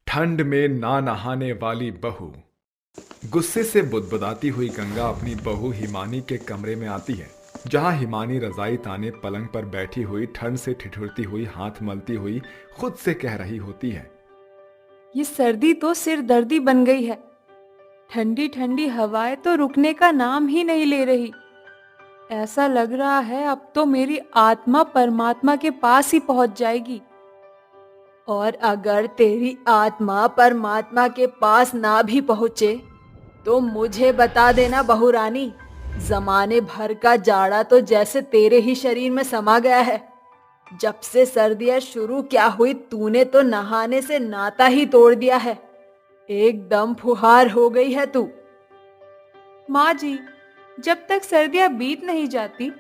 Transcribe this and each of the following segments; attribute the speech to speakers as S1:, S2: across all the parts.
S1: ठंड में ना नहाने वाली बहू। गुस्से से बुदबुदाती हुई गंगा अपनी बहू हिमानी के कमरे में आती है, जहां हिमानी रजाई ताने पलंग पर बैठी हुई ठंड से ठिठुरती हुई हाथ मलती हुई खुद से कह रही होती है।
S2: ये सर्दी तो सिर दर्दी बन गई है। ठंडी ठंडी हवाएं तो रुकने का नाम ही नहीं ले रही। ऐसा लग रहा है अब तो मेरी आत्मा परमात्मा के पास ही पहुंच जाएगी। और अगर तेरी आत्मा परमात्मा के पास ना भी पहुंचे तो मुझे बता देना बहू रानी। जमाने भर का जाड़ा तो जैसे तेरे ही शरीर में समा गया है। जब से सर्दियां शुरू क्या हुई तूने तो नहाने से नाता ही तोड़ दिया है। एकदम फुहार हो गई है तू। माँ जी, जब तक सर्दियां बीत नहीं जाती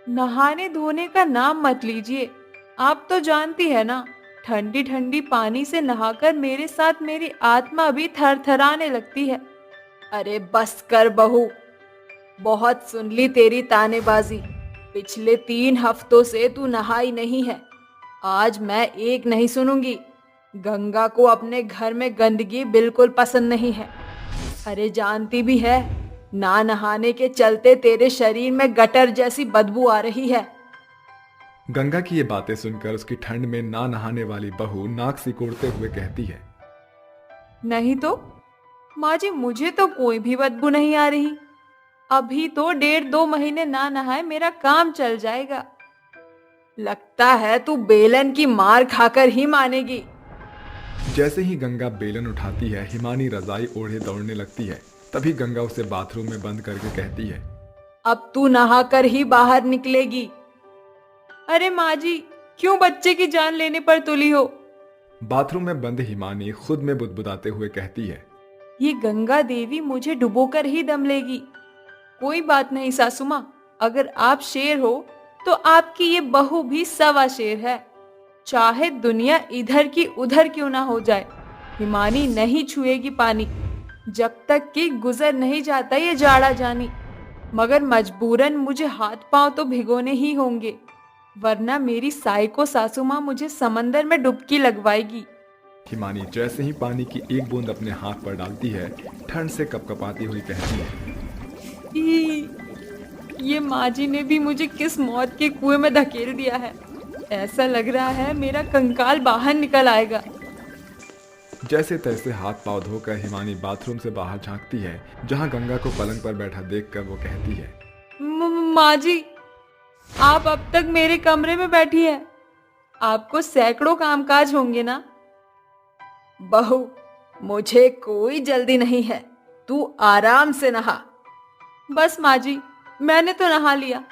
S2: नहाने धोने का नाम मत लीजिए। आप तो जानती है ना, ठंडी ठंडी पानी से नहाकर मेरे साथ मेरी आत्मा भी थरथराने लगती है। अरे बस कर बहू, बहुत सुन ली तेरी तानेबाजी। पिछले 3 हफ्तों से तू नहाई नहीं है। आज मैं एक नहीं सुनूंगी। गंगा को अपने घर में गंदगी बिल्कुल पसंद नहीं है। अरे जानती भी है, ना नहाने के चलते तेरे शरीर में गटर जैसी बदबू आ रही है।
S1: गंगा की ये बातें सुनकर उसकी ठंड में ना नहाने वाली बहू नाक सिकोड़ते हुए कहती है।
S2: नहीं तो माँ जी, मुझे तो कोई भी बदबू नहीं आ रही। अभी तो 1.5-2 महीने ना नहाए मेरा काम चल जाएगा। लगता है तू बेलन की मार खाकर ही मानेगी।
S1: जैसे ही गंगा बेलन उठाती है, हिमानी रजाई ओढ़े दौड़ने लगती है। तभी गंगा उसे बाथरूम में बंद करके कहती है,
S2: अब तू नहाकर ही बाहर निकलेगी। अरे माँ जी, क्यों बच्चे की जान लेने पर तुली हो?
S1: बाथरूम में बंद हिमानी खुद में बुदबुदाते हुए कहती है।
S2: ये गंगा देवी मुझे डुबोकर ही दम लेगी। कोई बात नहीं सासू माँ, अगर आप शेर हो तो आपकी ये बहू भी सवा शेर है। चाहे दुनिया इधर की उधर क्यों ना हो जाए, हिमानी नहीं छुएगी पानी जब तक कि गुजर नहीं जाता ये जाड़ा जानी। मगर मजबूरन मुझे हाथ पांव तो भिगोने ही होंगे, वरना मेरी साइको सासू माँ मुझे समंदर में डुबकी लगवाएगी।
S1: हिमानी जैसे ही पानी की एक बूंद अपने हाथ पर डालती है, ठंड से कपकपाती हुई कहती है।
S2: ये माँ जी ने भी मुझे किस मौत के कुएं में धकेल दिया है। ऐसा लग रहा है मेरा कंकाल बाहर निकल आएगा।
S1: जैसे तैसे हाथ पांव धोकर हिमानी बाथरूम से बाहर झांकती है, जहां गंगा को पलंग पर बैठा देखकर वो कहती है।
S2: माँ जी, आप अब तक मेरे कमरे में बैठी है। आपको सैकड़ों कामकाज होंगे ना। बहू, मुझे कोई जल्दी नहीं है, तू आराम से नहा। बस माँ जी, मैंने तो नहा लिया।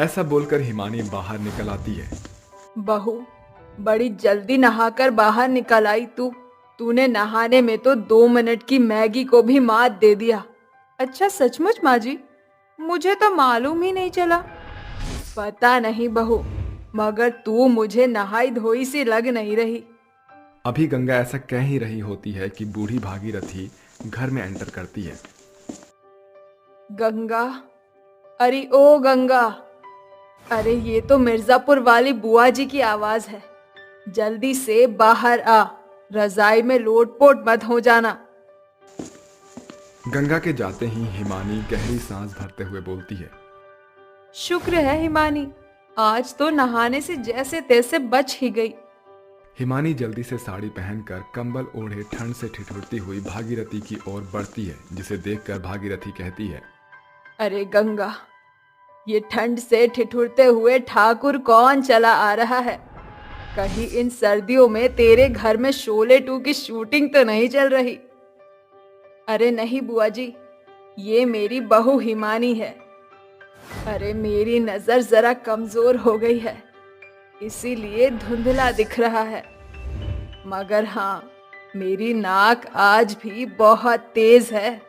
S1: ऐसा बोलकर हिमानी बाहर निकल आती है।
S2: बहू, बड़ी जल्दी नहाकर बाहर निकल आई तूने नहाने में तो 2 मिनट की मैगी को भी मात दे दिया। अच्छा सचमुच माँ जी? मुझे तो मालूम ही नहीं चला। पता नहीं बहू, मगर तू मुझे नहाई धोई सी लग नहीं रही।
S1: अभी गंगा ऐसा कह ही रही होती है कि बूढ़ी भागीरथी घर में एंटर करती है।
S2: गंगा, अरे ओ गंगा, अरे ये तो मिर्जापुर वाली बुआ जी की आवाज है। जल्दी से बाहर आ, रजाई में लोटपोट मत हो जाना।
S1: गंगा के जाते ही हिमानी गहरी सांस भरते हुए बोलती है।
S2: शुक्र है हिमानी, आज तो नहाने से जैसे तैसे बच ही गई।
S1: हिमानी जल्दी से साड़ी पहनकर कंबल ओढ़े ठंड से ठिठुरती हुई भागीरथी की ओर बढ़ती है, जिसे देखकर भागीरथी कहती है।
S2: अरे गंगा, ये ठंड से ठिठुरते हुए ठाकुर कौन चला आ रहा है? कहीं इन सर्दियों में तेरे घर में शोले 2 की शूटिंग तो नहीं चल रही? अरे नहीं बुआ जी, ये मेरी बहू हिमानी है। अरे मेरी नजर जरा कमजोर हो गई है, इसीलिए धुंधला दिख रहा है। मगर हाँ, मेरी नाक आज भी बहुत तेज है।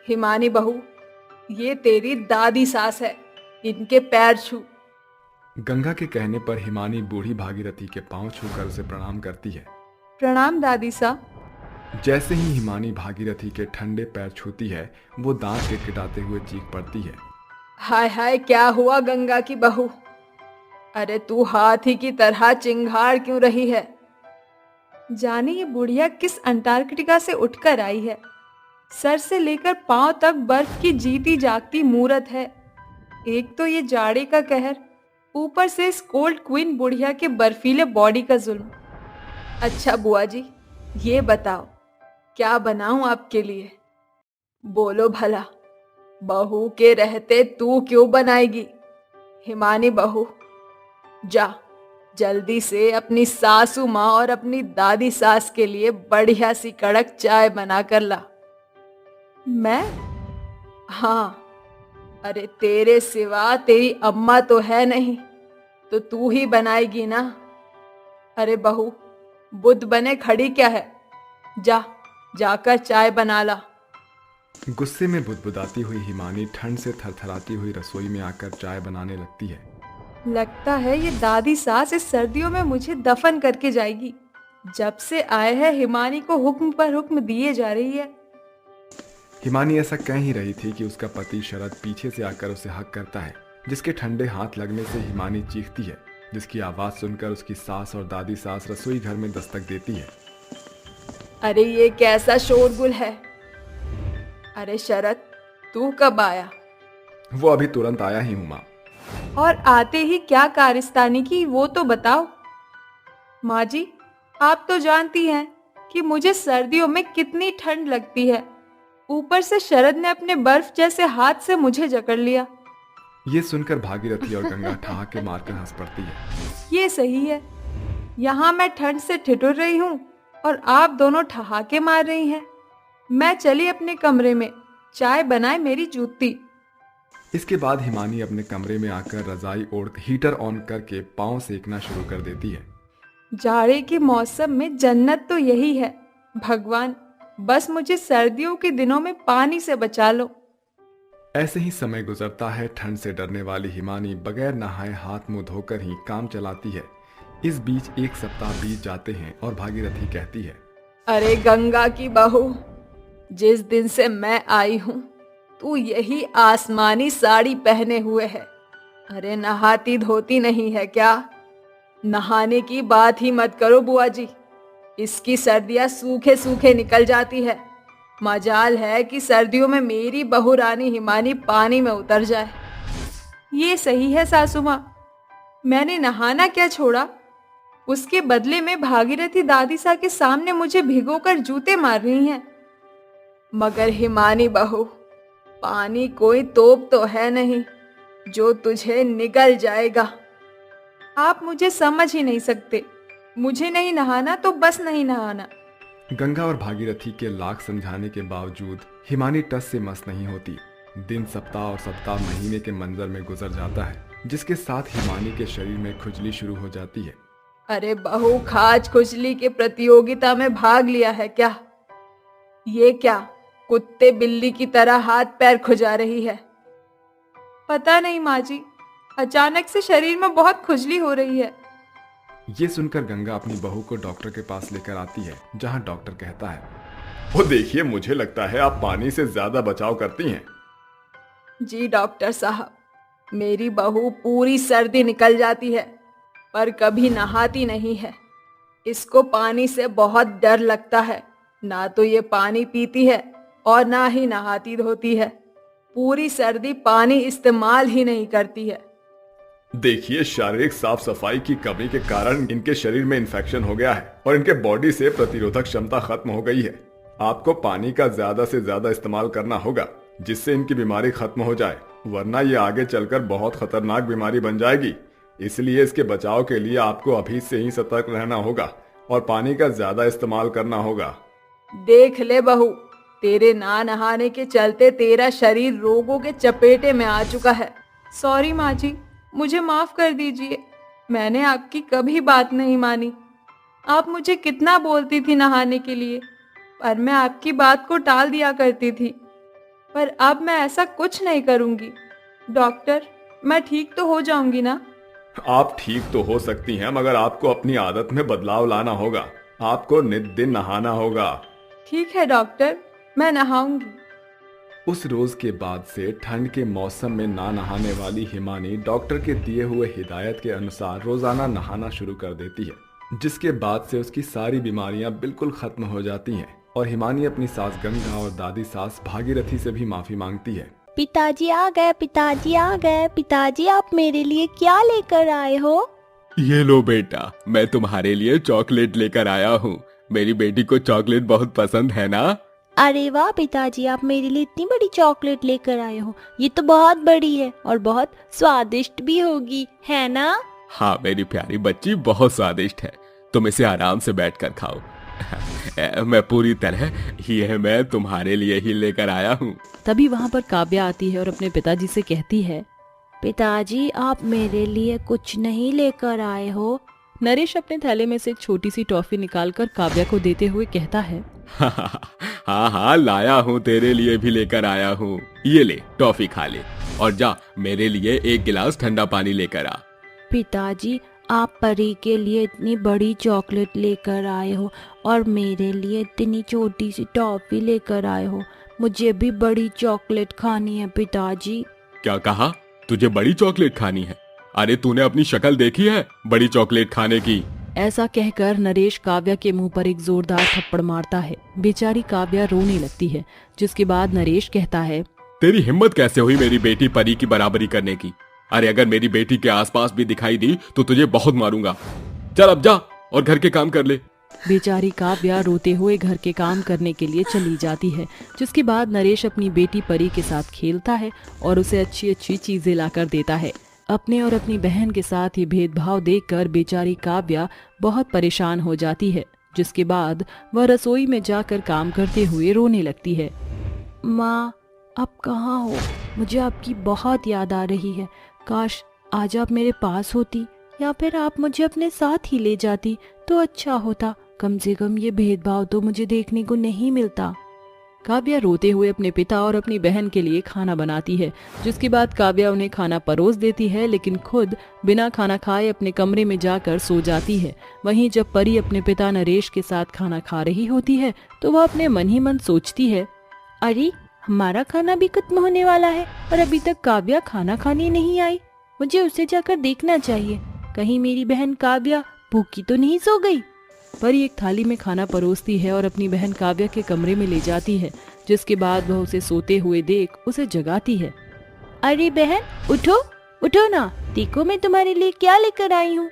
S2: हिमानी बहू, ये तेरी दादी सास है, इनके पैर छू।
S1: गंगा के कहने पर हिमानी बूढ़ी भागीरथी के पांव छूकर उसे प्रणाम करती है।
S2: प्रणाम दादी सा।
S1: जैसे ही हिमानी भागीरथी के ठंडे पैर छूती है, वो दांत किटकिटाते हुए चीख पड़ती है।
S2: हाय हाय, क्या हुआ गंगा की बहू? अरे तू हाथी की तरह चिंगाड़ क्यों रही है? जाने ये बुढ़िया किस अंटार्कटिका से उठकर आई है। सर से लेकर पांव तक बर्फ की जीती जागती मूरत है। एक तो ये जाड़े का कहर, ऊपर से इस कोल्ड क्वीन बुढ़िया के बर्फीले बॉडी का जुल्म। अच्छा बुआ जी, ये बताओ क्या बनाऊं आपके लिए? बोलो भला, बहू के रहते तू क्यों बनाएगी? हिमानी बहू, जा जल्दी से अपनी सासू माँ और अपनी दादी सास के लिए बढ़िया सी कड़क चाय बना कर ला। मैं? हाँ, अरे तेरे सिवा तेरी अम्मा तो है नहीं, तो तू ही बनाएगी ना। अरे बहू, बुद्ध बने खड़ी क्या है? जाकर चाय बना ला।
S1: गुस्से में बुदबुदाती हुई हिमानी ठंड से थरथराती हुई रसोई में आकर चाय बनाने लगती है।
S2: लगता है ये दादी सास इस सर्दियों में मुझे दफन करके जाएगी। जब से आए हैं हिमानी को हुक्म पर हुक्म दिए जा रही है।
S1: हिमानी ऐसा कह ही रही थी कि उसका पति शरद पीछे से आकर उसे हक करता है, जिसके ठंडे हाथ लगने से हिमानी चीखती है, जिसकी आवाज सुनकर उसकी सास और दादी सास रसोई घर में दस्तक देती है।
S2: अरे ये कैसा शोरगुल है? अरे शरद, तू कब आया?
S1: वो अभी तुरंत आया ही हूँ माँ।
S2: और आते ही क्या कारस्तानी की वो तो बताओ। माँ जी, आप तो जानती हैं कि मुझे सर्दियों में कितनी ठंड लगती है। ऊपर से शरद ने अपने बर्फ जैसे हाथ से मुझे जकड़ लिया।
S1: ये सुनकर भागीरथी और गंगा ठहाके मारकर हंस पड़ती है।
S2: ये सही है, यहाँ मैं ठंड से ठिठुर रही हूँ और आप दोनों ठहाके मार रही हैं। मैं चली अपने कमरे में, चाय बनाए मेरी जूती।
S1: इसके बाद हिमानी अपने कमरे में आकर रजाई ओढ़ हीटर ऑन करके पाँव सेकना शुरू कर देती है।
S2: जाड़े के मौसम में जन्नत तो यही है। भगवान, बस मुझे सर्दियों के दिनों में पानी से बचा लो।
S1: ऐसे ही समय गुजरता है। ठंड से डरने वाली हिमानी बगैर नहाए हाथ मुंह धोकर ही काम चलाती है। इस बीच एक सप्ताह बीत जाते हैं और भागीरथी कहती है,
S2: अरे गंगा की बहू, जिस दिन से मैं आई हूँ तू यही आसमानी साड़ी पहने हुए है। अरे नहाती धोती नहीं है क्या? नहाने की बात ही मत करो बुआ जी, इसकी सर्दियां सूखे सूखे निकल जाती है। मजाल है कि सर्दियों में मेरी बहू रानी हिमानी पानी में उतर जाए। ये सही है सासू माँ, मैंने नहाना क्या छोड़ा। उसके बदले में भागीरथी दादी सा के सामने मुझे भिगोकर जूते मार रही हैं। मगर हिमानी बहू, पानी कोई तोप तो है नहीं जो तुझे निगल जाएगा। आप मुझे समझ ही नहीं सकते। मुझे नहीं नहाना तो बस नहीं नहाना।
S1: गंगा और भागीरथी के लाख समझाने के बावजूद हिमानी टस से मस नहीं होती। दिन सप्ताह और सप्ताह महीने के मंजर में गुजर जाता है, जिसके साथ हिमानी के शरीर में खुजली शुरू हो जाती है।
S2: अरे बहू, खाज खुजली के प्रतियोगिता में भाग लिया है क्या? ये क्या कुत्ते बिल्ली की तरह हाथ पैर खुजा रही है? पता नहीं माँ जी, अचानक से शरीर में बहुत खुजली हो रही है।
S1: ये सुनकर गंगा अपनी बहू को डॉक्टर के पास लेकर आती है, जहां डॉक्टर कहता है, वो देखिए, मुझे लगता है आप पानी से ज्यादा बचाव करती हैं।
S2: जी डॉक्टर साहब, मेरी बहू पूरी सर्दी निकल जाती है पर कभी नहाती नहीं है। इसको पानी से बहुत डर लगता है। ना तो ये पानी पीती है और ना ही नहाती धोती है। पूरी सर्दी पानी इस्तेमाल ही नहीं करती है।
S1: देखिए, शारीरिक साफ सफाई की कमी के कारण इनके शरीर में इन्फेक्शन हो गया है और इनके बॉडी से प्रतिरोधक क्षमता खत्म हो गई है। आपको पानी का ज्यादा से ज्यादा इस्तेमाल करना होगा, जिससे इनकी बीमारी खत्म हो जाए, वरना ये आगे चलकर बहुत खतरनाक बीमारी बन जाएगी। इसलिए इसके बचाव के लिए आपको अभी से ही सतर्क रहना होगा और पानी का ज्यादा इस्तेमाल करना होगा।
S2: देख ले बहू, तेरे ना नहाने के चलते तेरा शरीर रोगों के चपेटे में आ चुका है। सॉरी माँ जी, मुझे माफ कर दीजिए। मैंने आपकी कभी बात नहीं मानी। आप मुझे कितना बोलती थी नहाने के लिए, पर मैं आपकी बात को टाल दिया करती थी। पर अब मैं ऐसा कुछ नहीं करूंगी। डॉक्टर, मैं ठीक तो हो जाऊंगी ना?
S1: आप ठीक तो हो सकती हैं, मगर आपको अपनी आदत में बदलाव लाना होगा। आपको नित दिन नहाना होगा।
S2: ठीक है डॉक्टर, मैं नहाऊंगी।
S1: उस रोज के बाद से ठंड के मौसम में ना नहाने वाली हिमानी डॉक्टर के दिए हुए हिदायत के अनुसार रोजाना नहाना शुरू कर देती है। जिसके बाद से उसकी सारी बीमारियां बिल्कुल खत्म हो जाती हैं और हिमानी अपनी सास गंगा और दादी सास भागीरथी से भी माफी मांगती है।
S3: पिताजी आ गए, पिताजी आ गए। पिताजी आप मेरे लिए क्या लेकर आए हो?
S4: ये लो बेटा, मैं तुम्हारे लिए चॉकलेट लेकर आया हूँ। मेरी बेटी को चॉकलेट बहुत पसंद है ना?
S3: अरे वाह पिताजी, आप मेरे लिए इतनी बड़ी चॉकलेट लेकर आए हो। ये तो बहुत बड़ी है और बहुत स्वादिष्ट भी होगी, है ना?
S4: हाँ मेरी प्यारी बच्ची, बहुत स्वादिष्ट है। तुम इसे आराम से बैठकर खाओ। मैं पूरी तरह ये मैं तुम्हारे लिए ही लेकर आया हूँ।
S5: तभी वहाँ पर काव्या आती है और अपने पिताजी से कहती है,
S3: पिताजी आप मेरे लिए कुछ नहीं लेकर आए हो?
S5: नरेश अपने थैले में से एक छोटी सी टॉफी निकालकर काव्या को देते हुए कहता है,
S4: हाँ हाँ लाया हूँ, तेरे लिए भी लेकर आया हूँ। ये ले टॉफी खा ले और जा मेरे लिए एक गिलास ठंडा पानी लेकर आ।
S3: पिताजी आप परी के लिए इतनी बड़ी चॉकलेट लेकर आए हो और मेरे लिए इतनी छोटी सी टॉफी लेकर आए हो। मुझे भी बड़ी चॉकलेट खानी है पिताजी।
S4: क्या कहा? तुझे बड़ी चॉकलेट खानी है? अरे तूने अपनी शक्ल देखी है बड़ी चॉकलेट खाने की?
S5: ऐसा कहकर नरेश काव्या के मुंह पर एक जोरदार थप्पड़ मारता है। बेचारी काव्या रोने लगती है, जिसके बाद नरेश कहता है,
S4: तेरी हिम्मत कैसे हुई मेरी बेटी परी की बराबरी करने की? अरे अगर मेरी बेटी के आसपास भी दिखाई दी तो तुझे बहुत मारूंगा। चल अब जा और घर के काम कर ले।
S5: बेचारी काव्या रोते हुए घर के काम करने के लिए चली जाती है, जिसके बाद नरेश अपनी बेटी परी के साथ खेलता है और उसे अच्छी अच्छी चीजें लाकर देता है। अपने और अपनी बहन के साथ ये भेदभाव देखकर बेचारी काव्या बहुत परेशान हो जाती है, जिसके बाद वह रसोई में जाकर काम करते हुए रोने लगती है।
S3: माँ आप कहाँ हो? मुझे आपकी बहुत याद आ रही है। काश आज आप मेरे पास होती या फिर आप मुझे अपने साथ ही ले जाती तो अच्छा होता। कम से कम ये भेदभाव तो मुझे देखने को नहीं मिलता।
S5: काव्या रोते हुए अपने पिता और अपनी बहन के लिए खाना बनाती है, जिसके बाद काव्या उन्हें खाना परोस देती है, लेकिन खुद बिना खाना खाए अपने कमरे में जाकर सो जाती है। वहीं जब परी अपने पिता नरेश के साथ खाना खा रही होती है तो वह अपने मन ही मन सोचती है,
S3: अरे हमारा खाना भी खत्म होने वाला है और अभी तक काव्या खाना खाने नहीं आई। मुझे उसे जाकर देखना चाहिए, कहीं मेरी बहन काव्या भूखी तो नहीं सो गई।
S5: परी एक थाली में खाना परोसती है और अपनी बहन काव्या के कमरे में ले जाती है, जिसके बाद वह उसे सोते हुए देख उसे जगाती है।
S3: अरे बहन उठो, उठो ना, देखो मैं तुम्हारे लिए क्या लेकर आई हूँ।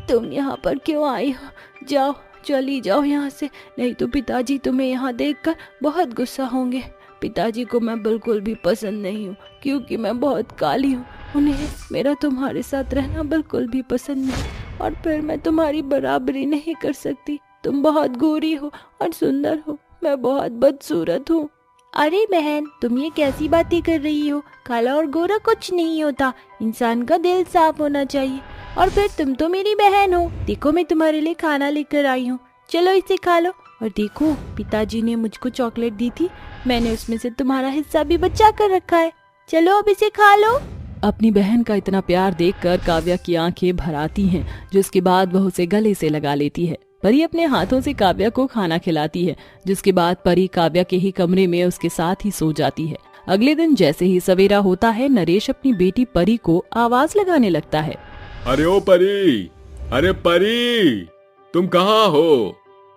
S3: तुम यहाँ पर क्यों आई हो? जाओ चली जाओ यहाँ से, नहीं तो पिताजी तुम्हें यहाँ देखकर बहुत गुस्सा होंगे। पिताजी को मैं बिल्कुल भी पसंद नहीं हूँ क्योंकि मैं बहुत काली हूँ। उन्हें मेरा तुम्हारे साथ रहना बिल्कुल भी पसंद नहीं और फिर मैं तुम्हारी बराबरी नहीं कर सकती। तुम बहुत गोरी हो और सुंदर हो, मैं बहुत बदसूरत हूँ। अरे बहन तुम ये कैसी बातें कर रही हो? काला और गोरा कुछ नहीं होता, इंसान का दिल साफ होना चाहिए। और फिर तुम तो मेरी बहन हो। देखो मैं तुम्हारे लिए खाना लेकर आई हूँ, चलो इसे खा लो। और देखो पिताजी ने मुझको चॉकलेट दी थी, मैंने उसमें से तुम्हारा हिस्सा भी बचा कर रखा है, चलो अब इसे खा लो।
S5: अपनी बहन का इतना प्यार देखकर काव्या की आंखें भर आती हैं, जिसके बाद वह उसे गले से लगा लेती है। परी अपने हाथों से काव्या को खाना खिलाती है, जिसके बाद परी काव्या के ही कमरे में उसके साथ ही सो जाती है। अगले दिन जैसे ही सवेरा होता है, नरेश अपनी बेटी परी को आवाज लगाने लगता है।
S4: अरे ओ परी, अरे परी, तुम कहाँ हो?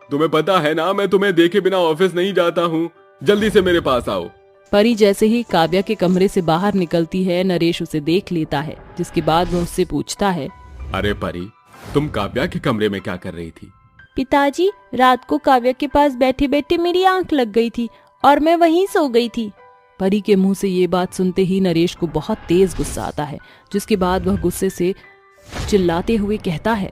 S4: तुम्हें पता है ना मैं तुम्हें देखे बिना ऑफिस नहीं जाता हूँ, जल्दी से मेरे पास आओ।
S5: परी जैसे ही काव्या के कमरे से बाहर निकलती है, नरेश उसे देख लेता है, जिसके बाद वह उससे पूछता है,
S4: अरे परी, तुम काव्या के कमरे में क्या कर रही थी?
S3: पिताजी रात को काव्या के पास बैठे बैठे मेरी आंख लग गई थी और मैं वहीं सो गई थी।
S5: परी के मुंह से ये बात सुनते ही नरेश को बहुत तेज गुस्सा आता है, जिसके बाद वह गुस्से से चिल्लाते हुए कहता है,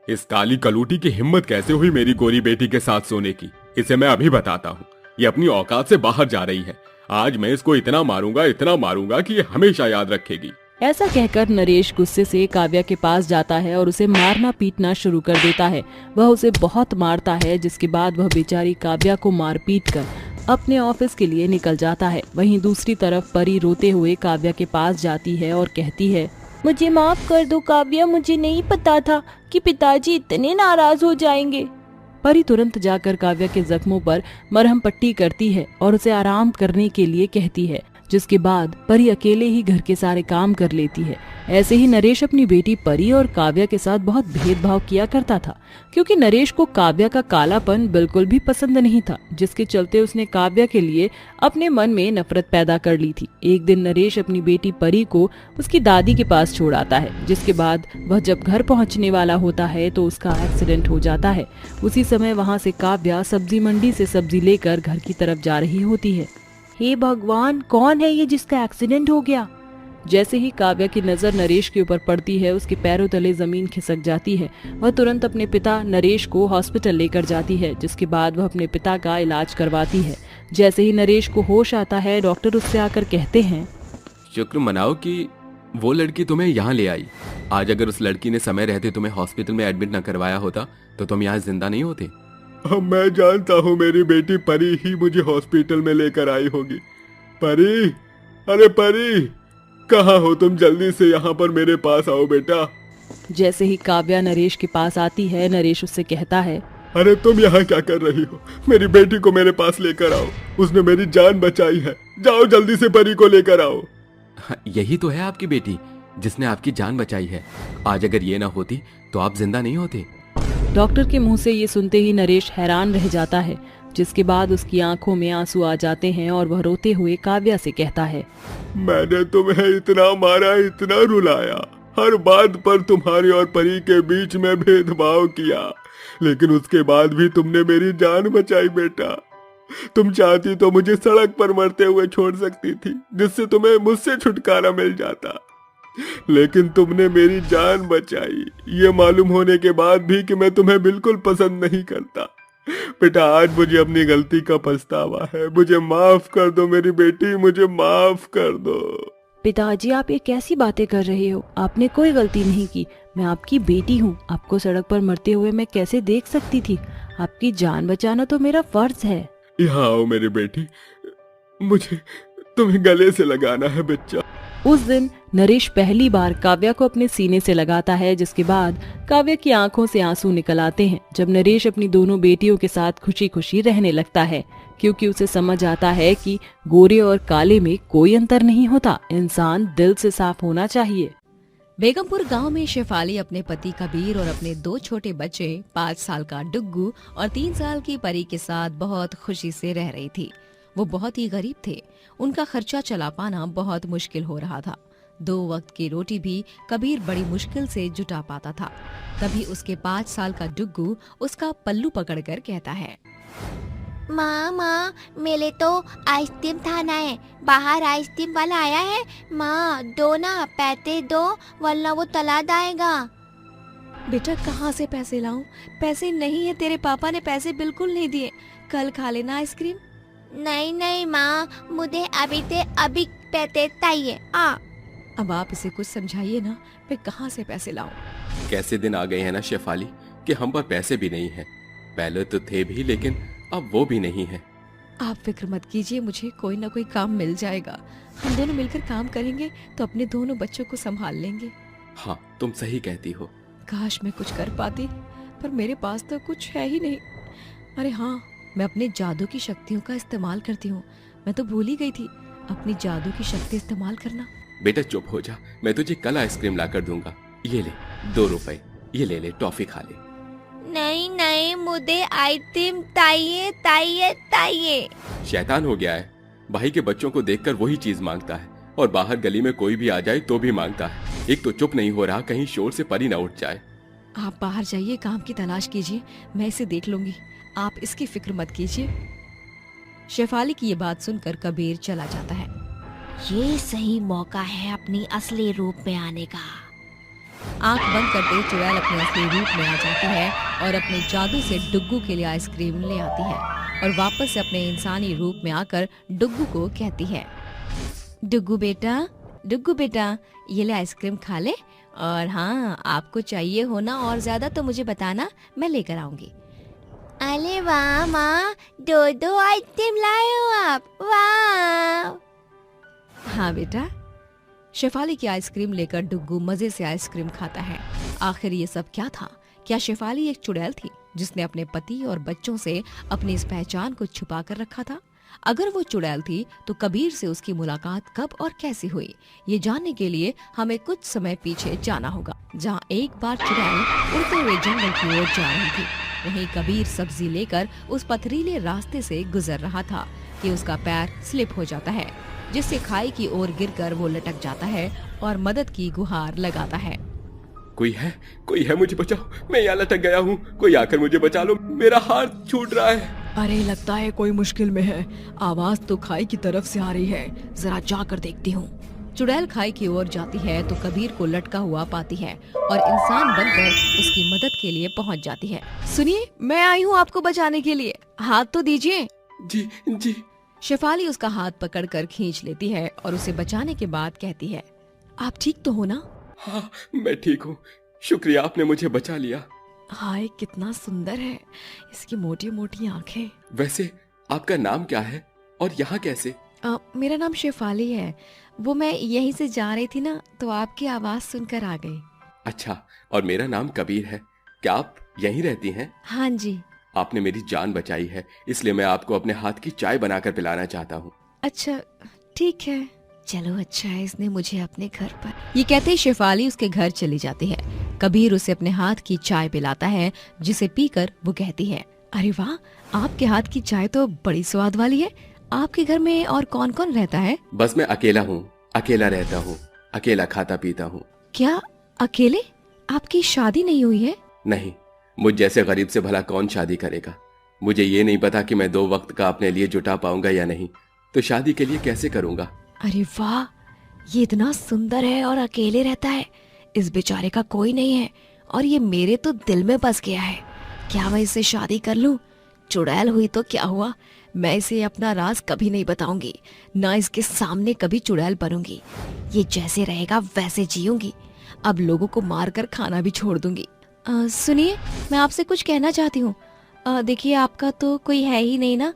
S4: इस काली कलूटी की हिम्मत कैसे हुई मेरी गोरी बेटी के साथ सोने की? इसे मैं अभी बताता हूँ। ये अपनी औकात से बाहर जा रही है। आज मैं इसको इतना मारूंगा कि ये हमेशा याद रखेगी।
S5: ऐसा कहकर नरेश गुस्से से काव्या के पास जाता है और उसे मारना पीटना शुरू कर देता है। वह उसे बहुत मारता है, जिसके बाद वह बेचारी काव्या को मार पीट कर अपने ऑफिस के लिए निकल जाता है। वहीं दूसरी तरफ परी रोते हुए काव्या के पास जाती है और कहती है,
S3: मुझे माफ कर दो काव्या, मुझे नहीं पता था कि पिताजी इतने नाराज हो जाएंगे।
S5: परी तुरंत जाकर काव्या के जख्मों पर मरहम पट्टी करती है और उसे आराम करने के लिए कहती है, जिसके बाद परी अकेले ही घर के सारे काम कर लेती है। ऐसे ही नरेश अपनी बेटी परी और काव्या के साथ बहुत भेदभाव किया करता था, क्योंकि नरेश को काव्या का कालापन बिल्कुल भी पसंद नहीं था, जिसके चलते उसने काव्या के लिए अपने मन में नफरत पैदा कर ली थी। एक दिन नरेश अपनी बेटी परी को उसकी दादी के पास छोड़ आता है, जिसके बाद वह जब घर पहुंचने वाला होता है तो उसका एक्सीडेंट हो जाता है। उसी समय वहां से काव्या सब्जी मंडी से सब्जी लेकर घर की तरफ जा रही होती है।
S3: हे भगवान, कौन है ये जिसका एक्सीडेंट हो गया?
S5: जैसे ही काव्या की नजर नरेश के ऊपर पड़ती है, उसके पैरों तले जमीन खिसक जाती है। वह तुरंत अपने पिता नरेश को हॉस्पिटल लेकर जाती है, जिसके बाद वह अपने पिता का इलाज करवाती है। जैसे ही नरेश को होश आता है, डॉक्टर उससे आकर कहते हैं,
S4: शुक्र मनाओ कि वो लड़की तुम्हें यहाँ ले आई। आज अगर उस लड़की ने समय रहते तुम्हें हॉस्पिटल में एडमिट न करवाया होता तो तुम यहाँ जिंदा नहीं होते।
S6: मैं जानता हूँ मेरी बेटी परी ही मुझे हॉस्पिटल में लेकर आई होगी। परी, अरे परी, कहाँ हो तुम? जल्दी से यहाँ पर मेरे पास आओ बेटा।
S5: जैसे ही काव्या नरेश के पास आती है, नरेश उससे कहता है,
S6: अरे तुम यहाँ क्या कर रही हो? मेरी बेटी को मेरे पास लेकर आओ, उसने मेरी जान बचाई है। जाओ जल्दी से परी को लेकर आओ।
S4: यही तो है आपकी बेटी जिसने आपकी जान बचाई है। आज अगर ये ना होती तो आप जिंदा नहीं होते।
S5: डॉक्टर के मुंह से ये सुनते ही नरेश हैरान रह जाता है, जिसके बाद उसकी आंखों में आंसू आ जाते हैं और वह रोते हुए काव्या से कहता है,
S6: मैंने तुम्हें इतना मारा, इतना रुलाया, हर बात पर तुम्हारी और परी के बीच में भेदभाव किया, लेकिन उसके बाद भी तुमने मेरी जान बचाई बेटा। तुम चाहती तो मुझे सड़क पर मरते हुए छोड़ सकती थी, जिससे तुम्हें मुझसे छुटकारा मिल जाता, लेकिन तुमने मेरी जान बचाई, ये मालूम होने के बाद भी कि मैं तुम्हें बिल्कुल पसंद नहीं करता। बेटा, आज मुझे अपनी गलती का पछतावा है। मुझे माफ कर दो मेरी बेटी, मुझे माफ कर दो।
S3: पिताजी, आप ये कैसी बातें कर रहे हो? आपने कोई गलती नहीं की। मैं आपकी बेटी हूँ। आपको सड़क पर मरते हुए मैं कैसे देख सकती थी? आपकी जान बचाना तो मेरा फर्ज है।
S6: यहाँ आओ मेरी बेटी, मुझे तुम्हें गले से लगाना है बच्चा।
S5: उस दिन नरेश पहली बार काव्या को अपने सीने से लगाता है, जिसके बाद काव्या की आंखों से आंसू निकल आते हैं। जब नरेश अपनी दोनों बेटियों के साथ खुशी खुशी रहने लगता है, क्योंकि उसे समझ आता है कि गोरे और काले में कोई अंतर नहीं होता, इंसान दिल से साफ होना चाहिए।
S7: बेगमपुर गांव में शेफाली अपने पति कबीर और अपने 2 छोटे बच्चे 5 साल का डुग्गू और 3 साल की परी के साथ बहुत खुशी से रह रही थी। वो बहुत ही गरीब थे। उनका खर्चा चला पाना बहुत मुश्किल हो रहा था। 2 वक्त की रोटी भी कबीर बड़ी मुश्किल से जुटा पाता था। तभी उसके 5 साल का डुग्गू उसका पल्लू पकड़कर कहता है,
S8: माँ, मेरे तो आइसक्रीम खाना है, बाहर आइसक्रीम वाला आया है। माँ, दो ना, पैसे दो, वरना वो तला जाएगा।
S7: बेटा, कहाँ से पैसे लाऊं? पैसे नहीं है, तेरे पापा ने पैसे बिल्कुल नहीं दिए। कल खा लेना आइसक्रीम।
S8: नहीं माँ, मुझे अभी से अभी पैसे चाहिए।
S7: अब आप इसे कुछ समझाइए ना, मैं कहाँ से पैसे लाऊं?
S4: कैसे दिन आ गए हैं ना शेफाली कि हम पर पैसे भी नहीं हैं। पहले तो थे भी, लेकिन अब वो भी नहीं है।
S7: आप फिक्र मत कीजिए, मुझे कोई ना कोई काम मिल जाएगा। हम दोनों मिलकर काम करेंगे तो अपने दोनों बच्चों को संभाल लेंगे।
S4: हाँ, तुम सही कहती हो।
S7: काश मैं कुछ कर पाती, पर मेरे पास तो कुछ है ही नहीं। अरे हाँ, मैं अपने जादू की शक्तियों का इस्तेमाल करती हूँ। मैं तो भूल ही गई थी अपनी जादू की शक्ति इस्तेमाल करना।
S4: बेटा चुप हो जा, मैं तुझे कल आइसक्रीम ला कर दूंगा। ये ले 2 रुपए, ये ले टॉफी खा ले।
S8: नहीं, मुझे आइसक्रीम चाहिए।
S4: शैतान हो गया है, भाई के बच्चों को देखकर वही चीज मांगता है, और बाहर गली में कोई भी आ जाए तो भी मांगता है। एक तो चुप नहीं हो रहा, कहीं शोर से परी ना उठ जाए।
S7: आप बाहर जाइए, काम की तलाश कीजिए, मैं इसे देख लूंगी। आप इसकी फिक्र मत कीजिए। शेफाली की ये बात सुनकर कबीर चला जाता है।
S8: ये सही मौका है अपनी असली रूप में आने का।
S7: आंख बंद करते चुड़ैल अपने असली रूप में आ जाती है और अपने जादू से डुग्गू के लिए आइसक्रीम ले आती है और वापस से अपने इंसानी रूप में आकर डुग्गू को कहती है, डुग्गू बेटा, ये ले आइसक्रीम खा ले, और हाँ, आपको चाहिए हो ना और ज्यादा तो मुझे बताना, मैं लेकर आऊंगी।
S8: अरे वाह माँ, 2 आइसक्रीम लाए हो आप, वाह।
S7: हाँ बेटा। शेफाली की आइसक्रीम लेकर डुग्गू मजे से आइसक्रीम खाता है। आखिर ये सब क्या था? क्या शेफाली एक चुड़ैल थी जिसने अपने पति और बच्चों से अपनी इस पहचान को छुपा कर रखा था? अगर वो चुड़ैल थी तो कबीर से उसकी मुलाकात कब और कैसे हुई, ये जानने के लिए हमें कुछ समय पीछे जाना होगा, जहाँ एक बार चुड़ैल उड़ते हुए जंगल की ओर जा रही थी। वहीं कबीर सब्जी लेकर उस पथरीले रास्ते से गुजर रहा था कि उसका पैर स्लिप हो जाता है, जिससे खाई की ओर गिरकर वो लटक जाता है और मदद की गुहार लगाता है।
S6: कोई है, मुझे बचाओ, मैं यहाँ लटक गया हूँ, कोई आकर मुझे बचा लो, मेरा हाथ छूट रहा है।
S5: अरे लगता है कोई मुश्किल में है, आवाज तो खाई की तरफ से आ रही है, जरा जाकर देखती हूँ।
S7: चुड़ैल खाई की ओर जाती है तो कबीर को लटका हुआ पाती है और इंसान बनकर उसकी मदद के लिए पहुँच जाती है। सुनिए, मैं आई हूँ आपको बचाने के लिए, हाथ तो दीजिए।
S6: जी।
S7: शेफाली उसका हाथ पकड़कर खींच लेती है और उसे बचाने के बाद कहती है, आप ठीक तो हो ना?
S6: हाँ, मैं ठीक हूँ, शुक्रिया, आपने मुझे बचा लिया।
S5: हाय कितना सुंदर है, इसकी मोटी मोटी आंखें।
S6: वैसे आपका नाम क्या है और यहाँ कैसे?
S7: मेरा नाम शेफाली है, वो मैं यहीं से जा रही थी ना तो आपकी आवाज सुनकर आ गई।
S6: अच्छा, और मेरा नाम कबीर है, क्या आप यहीं रहती हैं?
S7: हाँ जी।
S6: आपने मेरी जान बचाई है, इसलिए मैं आपको अपने हाथ की चाय बनाकर पिलाना चाहता हूँ।
S7: अच्छा ठीक है, चलो अच्छा है इसने मुझे अपने घर पर। ये कहते ही शेफाली उसके घर चली जाती है। कबीर उसे अपने हाथ की चाय पिलाता है, जिसे पीकर वो कहती है, अरे वाह, आपके हाथ की चाय तो बड़ी स्वाद वाली है। आपके घर में और कौन कौन रहता है?
S6: बस मैं अकेला हूँ, अकेला रहता हूँ, अकेला खाता पीता हूँ।
S7: क्या अकेले? आपकी शादी नहीं हुई है?
S6: नहीं, मुझ जैसे गरीब से भला कौन शादी करेगा। मुझे ये नहीं पता कि मैं 2 वक्त का अपने लिए जुटा पाऊंगा या नहीं, तो शादी के लिए कैसे करूंगा।
S7: अरे वाह, ये इतना सुंदर है और अकेले रहता है, इस बेचारे का कोई नहीं है और ये मेरे तो दिल में बस गया है। क्या मैं इससे शादी कर लूं? चुड़ैल हुई तो क्या हुआ, मैं इसे अपना राज कभी नहीं बताऊंगी, ना इसके सामने कभी चुड़ैल बनूंगी। ये जैसे रहेगा वैसे जीऊंगी, अब लोगों को मारकर खाना भी छोड़ दूंगी। सुनिए, मैं आपसे कुछ कहना चाहती हूँ। देखिए, आपका तो कोई है ही नहीं ना,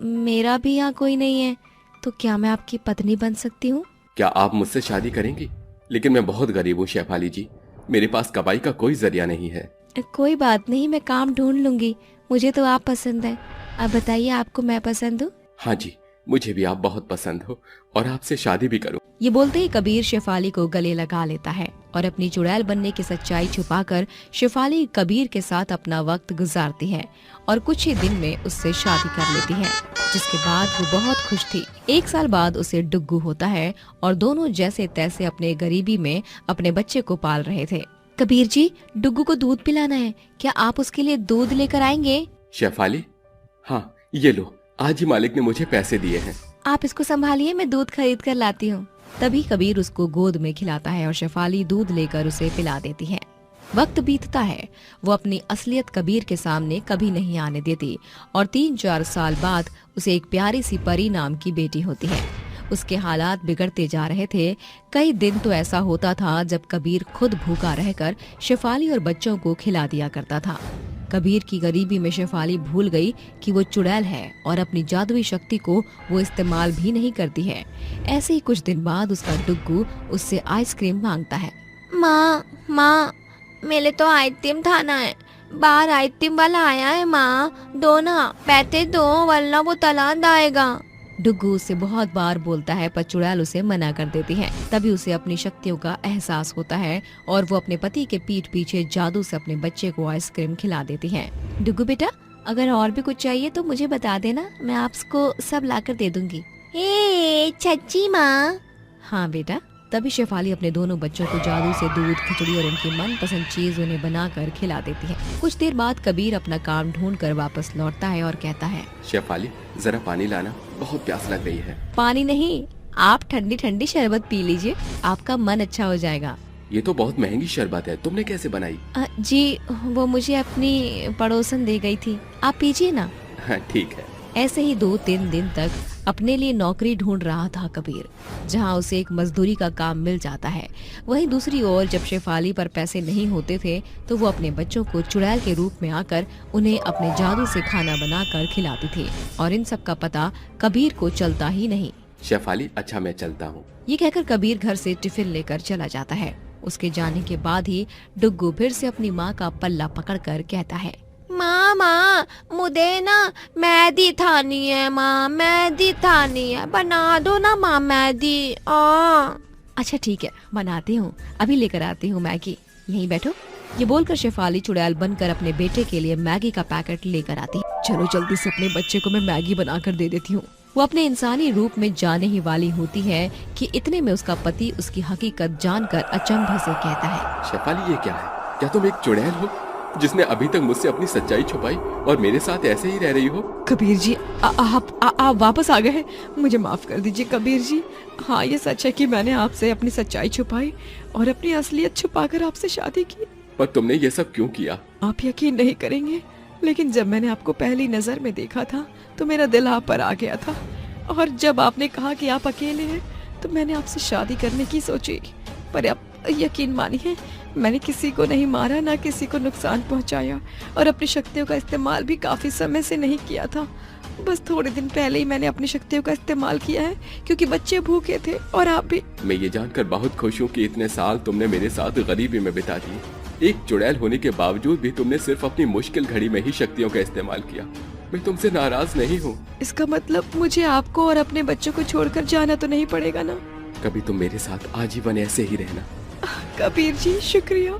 S7: मेरा भी यहाँ कोई नहीं है, तो क्या मैं आपकी पत्नी बन सकती हूँ?
S6: क्या आप मुझसे शादी करेंगी? लेकिन मैं बहुत गरीब हूँ शेफाली जी, मेरे पास कमाई का कोई जरिया नहीं है।
S7: कोई बात नहीं, मैं काम ढूंढ लूंगी, मुझे तो आप पसंद है। अब बताइए, आपको मैं पसंद हूँ?
S6: हाँ जी, मुझे भी आप बहुत पसंद हो और आपसे शादी भी करूँ।
S7: ये बोलते ही कबीर शेफाली को गले लगा लेता है और अपनी चुड़ैल बनने की सच्चाई छुपाकर शेफाली कबीर के साथ अपना वक्त गुजारती है और कुछ ही दिन में उससे शादी कर लेती है, जिसके बाद वो बहुत खुश थी। 1 साल बाद उसे डुग्गू होता है और दोनों जैसे तैसे अपने गरीबी में अपने बच्चे को पाल रहे थे। कबीर जी, डुग्गू को दूध पिलाना है, क्या आप उसके लिए दूध लेकर आएंगे?
S6: शेफाली, हाँ ये लो, आज ही मालिक ने मुझे पैसे दिए हैं।
S7: आप इसको संभालिए, मैं दूध खरीद कर लाती हूँ। तभी कबीर उसको गोद में खिलाता है और शेफाली दूध लेकर उसे पिला देती है। वक्त बीतता है, वो अपनी असलियत कबीर के सामने कभी नहीं आने देती और 3-4 साल बाद उसे एक प्यारी सी परी नाम की बेटी होती है। उसके हालात बिगड़ते जा रहे थे। कई दिन तो ऐसा होता था जब कबीर खुद भूखा रहकर शेफाली और बच्चों को खिला दिया करता था। कबीर की गरीबी में शेफाली भूल गई कि वो चुड़ैल है और अपनी जादुई शक्ति को वो इस्तेमाल भी नहीं करती है। ऐसे ही कुछ दिन बाद उसका डुग्गू उससे आइसक्रीम मांगता है।
S8: माँ, मेरे तो आइसक्रीम खाना है, बाहर आइसक्रीम वाला आया है माँ, दो ना, पैसे दो वरना वो तलाक आएगा।
S7: डुग्गू उससे बहुत बार बोलता है पर चुड़ैल उसे मना कर देती है। तभी उसे अपनी शक्तियों का एहसास होता है और वो अपने पति के पीठ पीछे जादू से अपने बच्चे को आइसक्रीम खिला देती है। डुग्गू बेटा, अगर और भी कुछ चाहिए तो मुझे बता देना, मैं आपको सब लाकर दे दूंगी।
S8: हे सच्ची माँ?
S7: हाँ बेटा। तभी शेफाली अपने दोनों बच्चों को जादू से दूध, खिचड़ी और उनकी मनपसंद चीज उन्हें बनाकर खिला देती है। कुछ देर बाद कबीर अपना काम ढूंढकर वापस लौटता है और कहता है,
S6: शेफाली जरा पानी लाना, बहुत प्यास लग रही है।
S7: पानी नहीं, आप ठंडी ठंडी शरबत पी लीजिए, आपका मन अच्छा हो जाएगा।
S6: ये तो बहुत महंगी शरबत है, तुमने कैसे बनाई?
S7: जी, वो मुझे अपनी पड़ोसन दे गई थी, आप पीजिए ना।
S6: हाँ ठीक है।
S7: ऐसे ही 2-3 दिन तक अपने लिए नौकरी ढूंढ रहा था कबीर, जहां उसे एक मजदूरी का काम मिल जाता है। वहीं दूसरी ओर जब शेफाली पर पैसे नहीं होते थे तो वो अपने बच्चों को चुड़ैल के रूप में आकर उन्हें अपने जादू से खाना बनाकर खिलाती थी और इन सब का पता कबीर को चलता ही नहीं।
S6: शेफाली, अच्छा मैं चलता हूँ।
S7: ये कहकर कबीर घर से टिफिन लेकर चला जाता है। उसके जाने के बाद ही डुग्गू फिर से अपनी माँ का पल्ला पकड़कर कहता है,
S8: माँ, मुझे ना मैदी खानी है माँ, मैदी खानी है, बना दो ना माँ मैदी।
S7: अच्छा ठीक है, बनाती हूँ, अभी लेकर आती हूँ मैगी, यहीं बैठो। ये बोलकर शेफाली चुड़ैल बनकर अपने बेटे के लिए मैगी का पैकेट लेकर आती। चलो जल्दी से अपने बच्चे को मैं मैगी बनाकर दे देती हूँ। वो अपने इंसानी रूप में जाने ही वाली होती है कि इतने में उसका पति उसकी हकीकत जानकर अचंभे से कहता है,
S4: शेफाली ये क्या है? क्या तुम एक चुड़ैल हो जिसने अभी तक मुझसे अपनी सच्चाई छुपाई और मेरे साथ ऐसे ही रह रही हो?
S9: कबीर जी, आप वापस आ गए हैं, मुझे माफ कर दीजिए कबीर जी। हाँ, ये सच है कि मैंने आपसे अपनी सच्चाई छुपाई और अपनी असलियत छुपाकर आपसे शादी की।
S4: पर तुमने ये सब क्यों किया?
S9: आप यकीन नहीं करेंगे, लेकिन जब मैंने आपको पहली नजर में देखा था तो मेरा दिल आप पर आ गया था, और जब आपने कहा कि आप अकेले हैं तो मैंने आपसे शादी करने की सोची। पर अब यकीन मानिए, मैंने किसी को नहीं मारा, ना किसी को नुकसान पहुंचाया, और अपनी शक्तियों का इस्तेमाल भी काफी समय से नहीं किया था। बस थोड़े दिन पहले ही मैंने अपनी शक्तियों का इस्तेमाल किया है, क्योंकि बच्चे भूखे थे और आप भी।
S4: मैं ये जानकर बहुत खुश हूँ कि इतने साल तुमने मेरे साथ गरीबी में बिता दिए। एक चुड़ैल होने के बावजूद भी तुमने सिर्फ अपनी मुश्किल घड़ी में ही शक्तियों का इस्तेमाल किया। मैं तुमसे नाराज नहीं हूँ।
S9: इसका मतलब मुझे आपको और अपने बच्चों को छोड़कर जाना तो नहीं पड़ेगा ना?
S4: कभी तुम मेरे साथ आजीवन ऐसे ही रहना।
S9: कबीर जी, शुक्रिया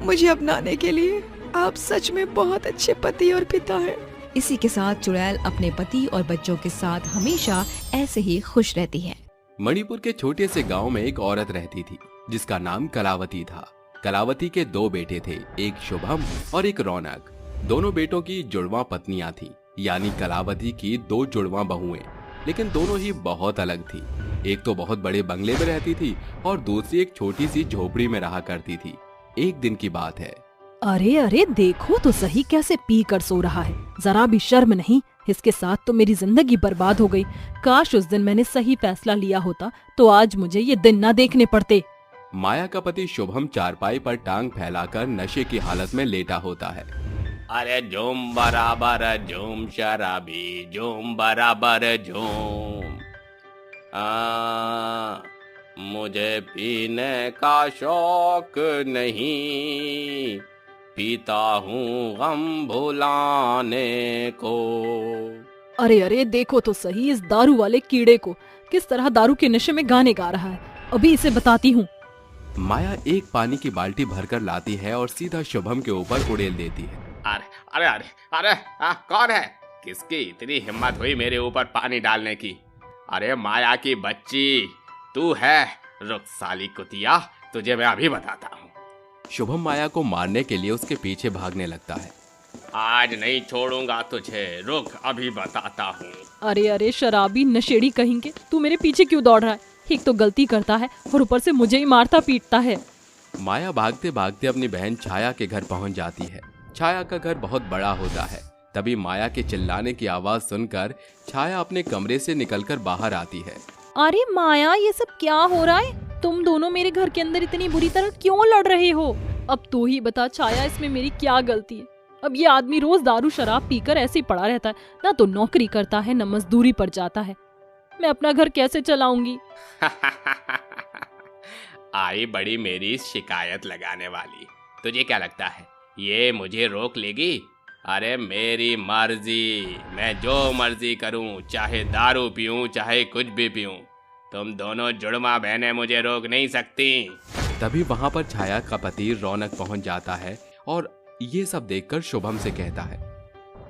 S9: मुझे अपनाने के लिए। आप सच में बहुत अच्छे पति और पिता हैं।
S7: इसी के साथ चुड़ैल अपने पति और बच्चों के साथ हमेशा ऐसे ही खुश रहती है।
S10: मणिपुर के छोटे से गांव में एक औरत रहती थी जिसका नाम कलावती था। कलावती के 2 बेटे थे, एक शुभम और एक रौनक। दोनों बेटों की जुड़वा पत्नियां थी, यानी कलावती की 2 जुड़वा बहुएं, लेकिन दोनों ही बहुत अलग थी। एक तो बहुत बड़े बंगले में रहती थी और दूसरी एक छोटी सी झोपड़ी में रहा करती थी। एक दिन की बात है।
S5: अरे अरे देखो तो सही कैसे पी कर सो रहा है, जरा भी शर्म नहीं। इसके साथ तो मेरी जिंदगी बर्बाद हो गई। काश उस दिन मैंने सही फैसला लिया होता तो आज मुझे ये दिन ना देखने पड़ते।
S10: माया का पति शुभम चारपाई पर टांग फैलाकर नशे की हालत में लेटा होता है। अरे झूम बराबर झूम शराबी, झूम बराबर झूम, मुझे पीने का शौक नहीं, पीता हूँ गम भुलाने को।
S5: अरे अरे देखो तो सही इस दारू वाले कीड़े को, किस तरह दारू के नशे में गाने गा रहा है। अभी इसे बताती हूँ।
S10: माया एक पानी की बाल्टी भरकर लाती है और सीधा शुभम के ऊपर उड़ेल देती है। अरे अरे अरे अरे कौन है? किसकी इतनी हिम्मत हुई मेरे ऊपर पानी डालने की? अरे माया की बच्ची, तू है? रुक साली कुतिया, तुझे मैं अभी बताता हूँ। शुभम माया को मारने के लिए उसके पीछे भागने लगता है। आज नहीं छोड़ूंगा तुझे, रुक अभी बताता हूँ।
S5: अरे अरे शराबी नशेड़ी कहेंगे, तू मेरे पीछे क्यों दौड़ रहा है? एक तो गलती करता है और ऊपर से मुझे ही मारता पीटता है।
S10: माया भागते भागते अपनी बहन छाया के घर पहुंच जाती है। छाया का घर बहुत बड़ा होता है। तभी माया के चिल्लाने की आवाज सुनकर छाया अपने कमरे से निकलकर बाहर आती है।
S5: अरे माया, ये सब क्या हो रहा है? तुम दोनों मेरे घर के अंदर इतनी बुरी तरह क्यों लड़ रहे हो? अब तू ही बता छाया, इसमें मेरी क्या गलती है? अब ये आदमी रोज दारू शराब पीकर ऐसे ही पड़ा रहता है, ना तो नौकरी करता है, न मजदूरी पर जाता है। मैं अपना घर कैसे चलाऊंगी?
S10: आई बड़ी मेरी शिकायत लगाने वाली। तुझे क्या लगता है ये मुझे रोक लेगी? अरे मेरी मर्जी, मैं जो मर्जी करूं, चाहे दारू पीऊं चाहे कुछ भी पीऊं, तुम दोनों जुड़वा बहनें मुझे रोक नहीं सकती। तभी वहां पर छाया का पति रौनक पहुंच जाता है और ये सब देखकर शुभम से कहता है,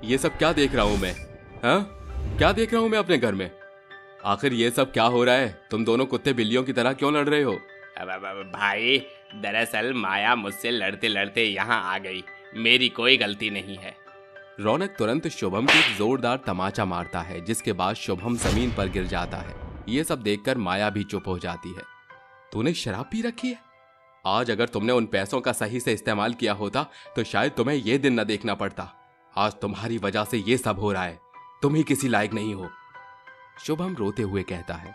S10: ये सब क्या देख रहा हूं मैं? हाँ, क्या देख रहा हूं मैं अपने घर में? आखिर ये सब क्या हो रहा है? तुम दोनों कुत्ते बिल्लियों की तरह क्यों लड़ रहे हो? भाई, दरअसल माया मुझसे लड़ते लड़ते यहाँ आ गई, मेरी कोई गलती नहीं है। रौनक तुरंत शुभम को एक जोरदार तमाचा मारता है, जिसके बाद शुभम जमीन पर गिर जाता है। ये सब देखकर माया भी चुप हो जाती है। तूने शराब पी रखी है? आज अगर तुमने उन पैसों का सही से इस्तेमाल किया होता तो शायद तुम्हें ये दिन न देखना पड़ता। आज तुम्हारी वजह से ये सब हो रहा है, तुम ही किसी लायक नहीं हो। शुभम रोते हुए कहता है,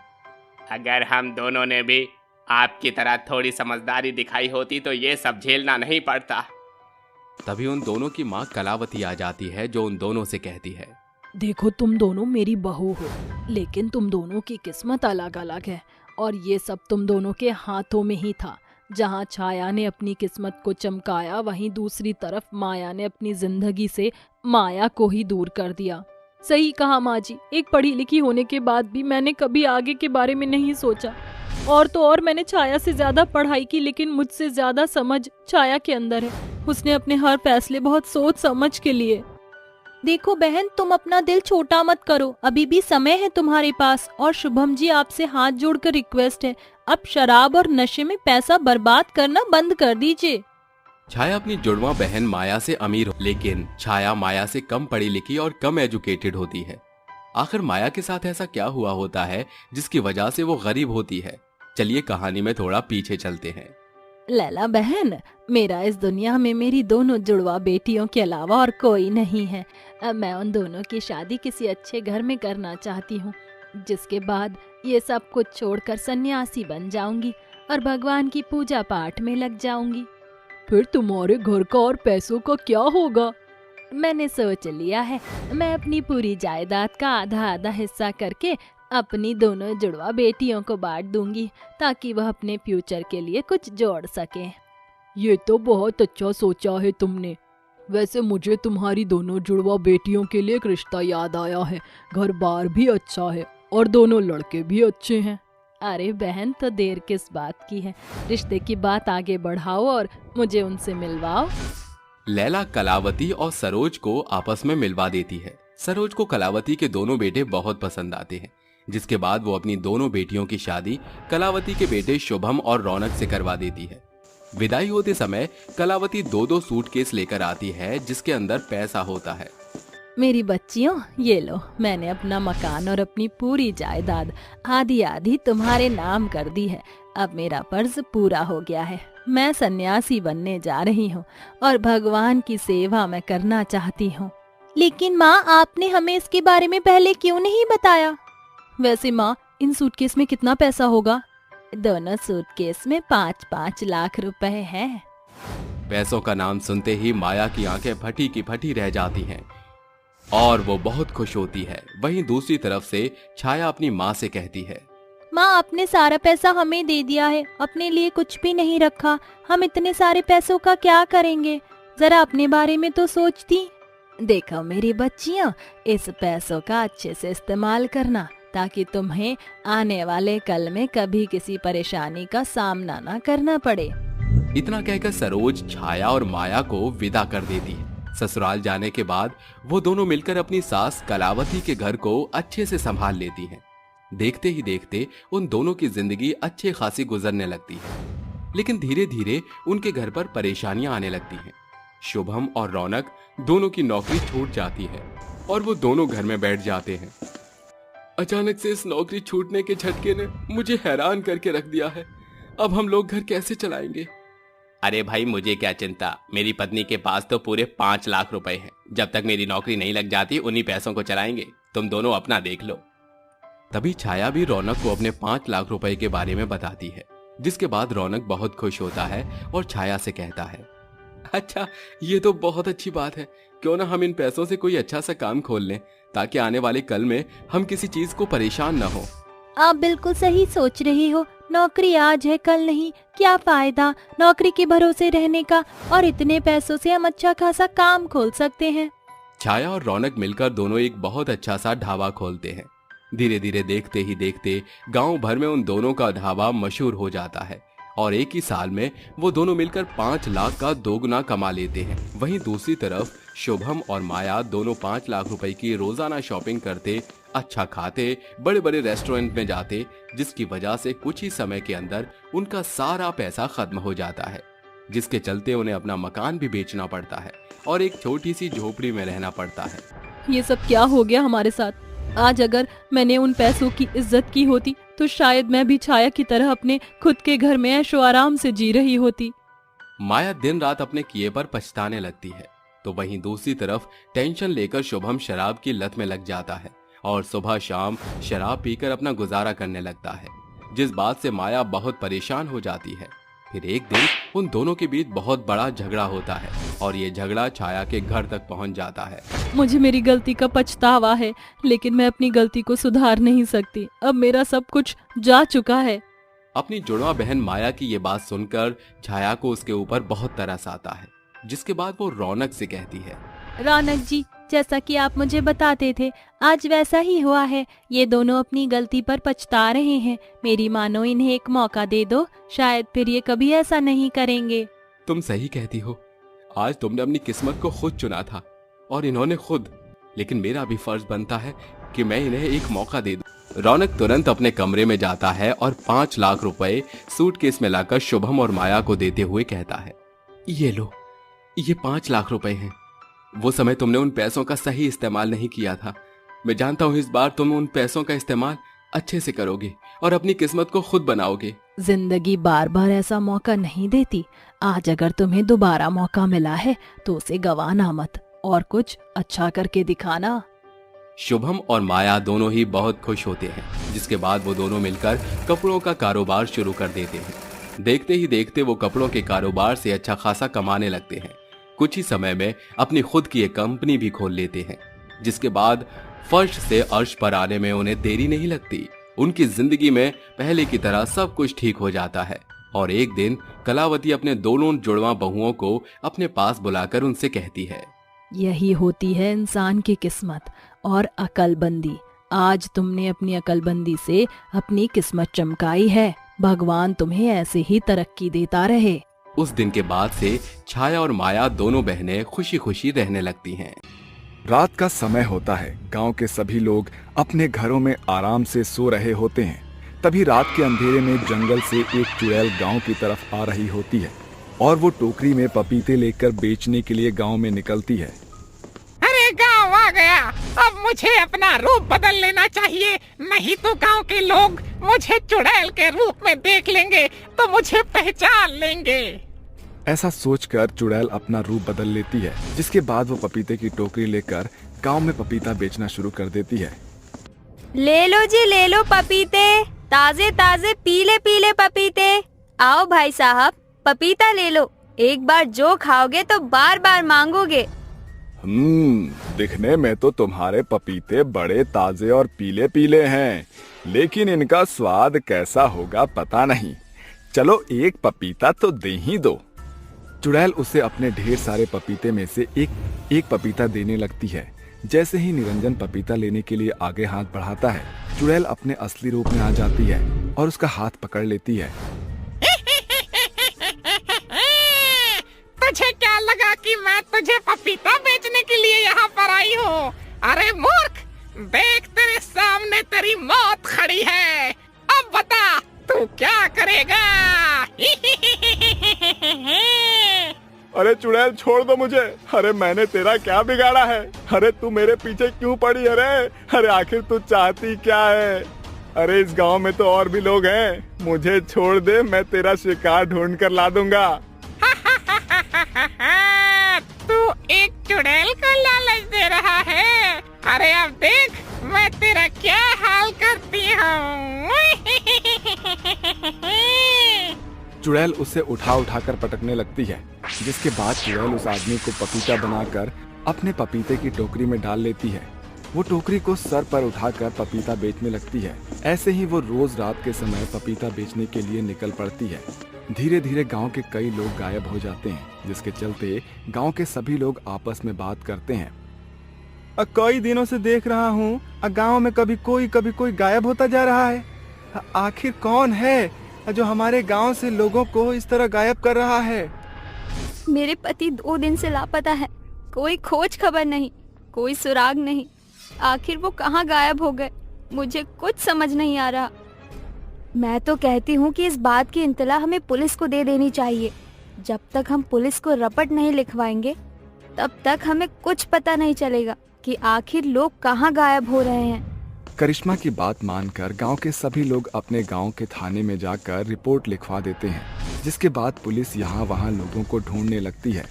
S10: अगर हम दोनों ने भी आपकी तरह थोड़ी समझदारी दिखाई होती तो ये सब झेलना नहीं पड़ता। तभी उन दोनों की माँ कलावती आ जाती है, जो उन दोनों से कहती है,
S5: देखो तुम दोनों मेरी बहू हो, लेकिन तुम दोनों की किस्मत अलग अलग है और ये सब तुम दोनों के हाथों में ही था। जहाँ छाया ने अपनी किस्मत को चमकाया, वहीं दूसरी तरफ माया ने अपनी जिंदगी से माया को ही दूर कर दिया। सही कहा माँ जी, एक पढ़ी लिखी होने के बाद भी मैंने कभी आगे के बारे में नहीं सोचा। और तो और मैंने छाया से ज्यादा पढ़ाई की, लेकिन मुझसे ज्यादा समझ छाया के अंदर है। उसने अपने हर फैसले बहुत सोच समझ के लिए।
S3: देखो बहन, तुम अपना दिल छोटा मत करो, अभी भी समय है तुम्हारे पास। और शुभम जी, आपसे हाथ जोड़कर रिक्वेस्ट है, अब शराब और नशे में पैसा बर्बाद करना बंद कर दीजिए।
S4: छाया अपनी जुड़वा बहन माया से अमीर हो, लेकिन छाया माया से कम पढ़ी लिखी और कम एजुकेटेड होती है। आखिर माया के साथ ऐसा क्या हुआ होता है जिसकी वजह से वो गरीब होती है? चलिए कहानी में थोड़ा पीछे चलते हैं।
S5: लैला बहन, मेरा इस दुनिया में मेरी दोनों जुड़वा बेटियों के अलावा और कोई नहीं है। अब मैं उन दोनों की शादी किसी अच्छे घर में करना चाहती हूँ, जिसके बाद ये सब कुछ छोड़कर सन्यासी बन जाऊंगी और भगवान की पूजा पाठ में लग जाऊंगी।
S2: फिर तुम्हारे घर का और पैसों का क्या होगा?
S5: मैंने सोच लिया है, मैं अपनी पूरी जायदाद का आधा आधा हिस्सा करके अपनी दोनों जुड़वा बेटियों को बांट दूंगी, ताकि वह अपने फ्यूचर के लिए कुछ जोड़ सके।
S2: ये तो बहुत अच्छा सोचा है तुमने। वैसे मुझे तुम्हारी दोनों जुड़वा बेटियों के लिए एक रिश्ता याद आया है। घर बार भी अच्छा है और दोनों लड़के भी अच्छे हैं।
S5: अरे बहन, तो देर किस बात की है, रिश्ते की बात आगे बढ़ाओ और मुझे उनसे मिलवाओ।
S4: लैला कलावती और सरोज को आपस में मिलवा देती है। सरोज को कलावती के दोनों बेटे बहुत पसंद आते हैं, जिसके बाद वो अपनी दोनों बेटियों की शादी कलावती के बेटे शुभम और रौनक से करवा देती है। विदाई होते समय कलावती 2-2 सूटकेस लेकर आती है, जिसके अंदर पैसा होता है।
S5: मेरी बच्चियों, ये लो, मैंने अपना मकान और अपनी पूरी जायदाद आधी आधी तुम्हारे नाम कर दी है। अब मेरा फर्ज पूरा हो गया है। मैं सन्यासी बनने जा रही हूँ और भगवान की सेवा मैं करना चाहती हूँ।
S3: लेकिन माँ, आपने हमें इसके बारे में पहले क्यों नहीं बताया?
S5: वैसे माँ, इन सूटकेस में कितना पैसा होगा?
S3: दोनों सूटकेस में 5-5 लाख रुपए हैं।
S4: पैसों का नाम सुनते ही माया की आंखें फटी की फटी रह जाती हैं और वो बहुत खुश होती है। वहीं दूसरी तरफ से छाया अपनी माँ से कहती है,
S3: माँ, आपने सारा पैसा हमें दे दिया है, अपने लिए कुछ भी नहीं रखा। हम इतने सारे पैसों का क्या करेंगे? जरा अपने बारे में तो सोचती।
S5: देखो मेरी बच्चियों, इस पैसों का अच्छे से इस्तेमाल करना, ताकि तुम्हें आने वाले कल में कभी किसी परेशानी का सामना न करना पड़े।
S4: इतना कहकर सरोज छाया और माया को विदा कर देती है। ससुराल जाने के बाद वो दोनों मिलकर अपनी सास कलावती के घर को अच्छे से संभाल लेती हैं। देखते ही देखते उन दोनों की जिंदगी अच्छे खासी गुजरने लगती है, लेकिन धीरे धीरे उनके घर पर परेशानियां आने लगती हैं। शुभम और रौनक दोनों की नौकरी छूट जाती है और वो दोनों घर में बैठ जाते हैं। अचानक से इस नौकरी छूटने के झटके ने मुझे हैरान करके रख दिया है। अब हम लोग घर कैसे चलाएंगे?
S10: अरे भाई, मुझे क्या चिंता, मेरी पत्नी के पास तो पूरे 5 लाख रुपए हैं। जब तक मेरी नौकरी नहीं लग जाती उन्हीं पैसों को चलाएंगे। तुम दोनों अपना देख लो।
S4: तभी छाया भी रौनक को अपने 5 लाख रुपए के बारे में बताती है, जिसके बाद रौनक बहुत खुश होता है और छाया से कहता है,
S6: अच्छा, ये तो बहुत अच्छी बात है। क्यों ना हम इन पैसों से कोई अच्छा सा काम खोल लें, ताकि आने वाले कल में हम किसी चीज को परेशान न हो।
S3: आप बिल्कुल सही सोच रही हो। नौकरी आज है, कल नहीं। क्या फायदा नौकरी के भरोसे रहने का? और इतने पैसों से हम अच्छा खासा काम खोल सकते हैं।
S4: छाया और रौनक मिलकर दोनों एक बहुत अच्छा सा ढाबा खोलते हैं। धीरे धीरे देखते ही देखते गांव भर में उन दोनों का ढाबा मशहूर हो जाता है और एक ही साल में वो दोनों मिलकर 5 लाख का दोगुना कमा लेते हैं। वहीं दूसरी तरफ शुभम और माया दोनों 5 लाख रुपए की रोजाना शॉपिंग करते, अच्छा खाते, बड़े बड़े रेस्टोरेंट में जाते, जिसकी वजह से कुछ ही समय के अंदर उनका सारा पैसा खत्म हो जाता है, जिसके चलते उन्हें अपना मकान भी बेचना पड़ता है और एक छोटी सी झोपड़ी में रहना पड़ता है।
S5: ये सब क्या हो गया हमारे साथ? आज अगर मैंने उन पैसों की इज्जत की होती तो शायद मैं भी छाया की तरह अपने खुद के घर में ऐशो आराम से जी रही होती।
S4: माया दिन रात अपने किए पर पछताने लगती है, तो वहीं दूसरी तरफ टेंशन लेकर शुभम शराब की लत में लग जाता है और सुबह शाम शराब पीकर अपना गुजारा करने लगता है, जिस बात से माया बहुत परेशान हो जाती है। फिर एक दिन उन दोनों के बीच बहुत बड़ा झगड़ा होता है और ये झगड़ा छाया के घर तक पहुंच जाता है।
S5: मुझे मेरी गलती का पछतावा है, लेकिन मैं अपनी गलती को सुधार नहीं सकती। अब मेरा सब कुछ जा चुका है।
S4: अपनी जुड़वा बहन माया की ये बात सुनकर छाया को उसके ऊपर बहुत तरस आता है, जिसके बाद वो रौनक से कहती है,
S3: रौनक जी, जैसा कि आप मुझे बताते थे आज वैसा ही हुआ है। ये दोनों अपनी गलती पर पछता रहे हैं। मेरी मानो इन्हें एक मौका दे दो, शायद फिर ये कभी ऐसा नहीं करेंगे।
S4: तुम सही कहती हो, आज तुमने अपनी किस्मत को खुद चुना था और इन्होंने खुद, लेकिन मेरा भी फर्ज बनता है कि मैं इन्हें एक मौका दे दूं। रौनक तुरंत अपने कमरे में जाता है और 5 लाख रुपए सूटकेस में लाकर शुभम और माया को देते हुए कहता है, ये लो, ये 5 लाख रुपए हैं। वो समय तुमने उन पैसों का सही इस्तेमाल नहीं किया था। मैं जानता हूँ इस बार तुम उन पैसों का इस्तेमाल अच्छे से करोगे और अपनी किस्मत को खुद बनाओगे।
S5: जिंदगी बार बार ऐसा मौका नहीं देती। आज अगर तुम्हें दोबारा मौका मिला है तो उसे गंवाना मत और कुछ अच्छा करके दिखाना।
S4: शुभम और माया दोनों ही बहुत खुश होते हैं, जिसके बाद वो दोनों मिलकर कपड़ों का कारोबार शुरू कर देते हैं। देखते ही देखते वो कपड़ों के कारोबार से अच्छा खासा कमाने लगते हैं। कुछ ही समय में अपनी खुद की एक कंपनी भी खोल लेते हैं, जिसके बाद फर्श से अर्श पर आने में उन्हें देरी नहीं लगती। उनकी जिंदगी में पहले की तरह सब कुछ ठीक हो जाता है और एक दिन कलावती अपने दोनों जुड़वा बहुओं को अपने पास बुलाकर उनसे कहती है,
S5: यही होती है इंसान की किस्मत और अकलबंदी। आज तुमने अपनी अकलबंदी से अपनी किस्मत चमकाई है। भगवान तुम्हें ऐसे ही तरक्की देता रहे।
S4: उस दिन के बाद से छाया और माया दोनों बहनें खुशी खुशी रहने लगती हैं।
S1: रात का समय होता है। गांव के सभी लोग अपने घरों में आराम से सो रहे होते हैं। तभी रात के अंधेरे में जंगल से एक चुड़ैल गांव की तरफ आ रही होती है और वो टोकरी में पपीते लेकर बेचने के लिए गांव में निकलती है।
S11: अरे गांव आ गया, अब मुझे अपना रूप बदल लेना चाहिए, नहीं तो गांव के लोग मुझे चुड़ैल के रूप में देख लेंगे तो मुझे पहचान लेंगे।
S1: ऐसा सोचकर चुड़ैल अपना रूप बदल लेती है, जिसके बाद वो पपीते की टोकरी लेकर गांव में पपीता बेचना शुरू कर देती है।
S2: ले लो जी, ले लो पपीते, ताजे ताजे पीले पीले पपीते। आओ भाई साहब, पपीता ले लो। एक बार जो खाओगे तो बार बार मांगोगे।
S1: दिखने में तो तुम्हारे पपीते बड़े ताजे और पीले पीले हैं, लेकिन इनका स्वाद कैसा होगा पता नहीं। चलो एक पपीता तो दे ही दो। चुड़ैल उसे अपने ढेर सारे पपीते में से एक पपीता देने लगती है। जैसे ही निरंजन पपीता लेने के लिए आगे हाथ बढ़ाता है, चुड़ैल अपने असली रूप में आ जाती है और उसका हाथ पकड़ लेती है।
S11: तुझे क्या लगा कि मैं तुझे पपीता बेचने के लिए यहाँ पर आई हूँ? अरे मूर्ख, देख तेरे सामने तेरी मौत खड़ी है। अब बता तू क्या करेगा?
S6: अरे चुड़ैल छोड़ दो मुझे। अरे मैंने तेरा क्या बिगाड़ा है? अरे तू मेरे पीछे क्यों पड़ी है रे? अरे आखिर तू चाहती क्या है? अरे इस गांव में तो और भी लोग हैं, मुझे छोड़ दे, मैं तेरा शिकार ढूंढ कर ला दूंगा।
S11: तू एक चुड़ैल को लालच दे रहा है? अरे अब देख मैं तेरा क्या हाल करती हूँ।
S1: चुड़ैल उसे उठा कर पटकने लगती है, जिसके बाद चुड़ैल उस आदमी को पपीता बनाकर अपने पपीते की टोकरी में डाल लेती है। वो टोकरी को सर पर उठाकर पपीता बेचने लगती है। ऐसे ही वो रोज रात के समय पपीता बेचने के लिए निकल पड़ती है। धीरे धीरे गांव के कई लोग गायब हो जाते हैं, जिसके चलते गांव के सभी लोग आपस में बात करते हैं।
S6: कई दिनों से देख रहा हूँ गांव में कभी कोई गायब होता जा रहा है। आखिर कौन है जो हमारे गांव से लोगों को इस तरह गायब कर रहा है?
S2: मेरे पति 2 दिन से लापता है। कोई खोज खबर नहीं, कोई सुराग नहीं। आखिर वो कहाँ गायब हो गए, मुझे कुछ समझ नहीं आ रहा। मैं तो कहती हूँ कि इस बात की इत्तला हमें पुलिस को दे देनी चाहिए। जब तक हम पुलिस को रपट नहीं लिखवाएंगे तब तक हमें कुछ पता नहीं चलेगा कि आखिर लोग कहाँ गायब हो रहे हैं।
S1: करिश्मा की बात मानकर गांव के सभी लोग अपने गांव के थाने में जाकर रिपोर्ट लिखवा देते हैं, जिसके बाद पुलिस यहाँ वहाँ लोगों को ढूंढने लगती है।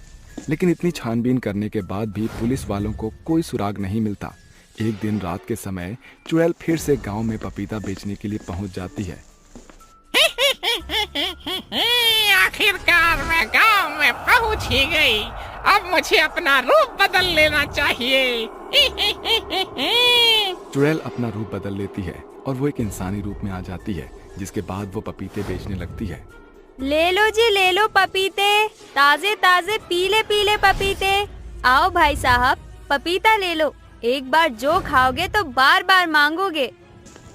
S1: लेकिन इतनी छानबीन करने के बाद भी पुलिस वालों को कोई सुराग नहीं मिलता। एक दिन रात के समय चुड़ैल फिर से गांव में पपीता बेचने के लिए पहुंच जाती है।
S11: आखिरकार मैं गांव में पहुंच ही गई। अब मुझे अपना रूप बदल लेना चाहिए।
S1: चुड़ैल अपना रूप बदल लेती है और वो एक इंसानी रूप में आ जाती है, जिसके बाद वो पपीते बेचने लगती है।
S3: ले लो जी, ले लो पपीते, ताजे ताजे पीले पीले पपीते। आओ भाई साहब, पपीता ले लो, एक बार जो खाओगे तो बार बार मांगोगे।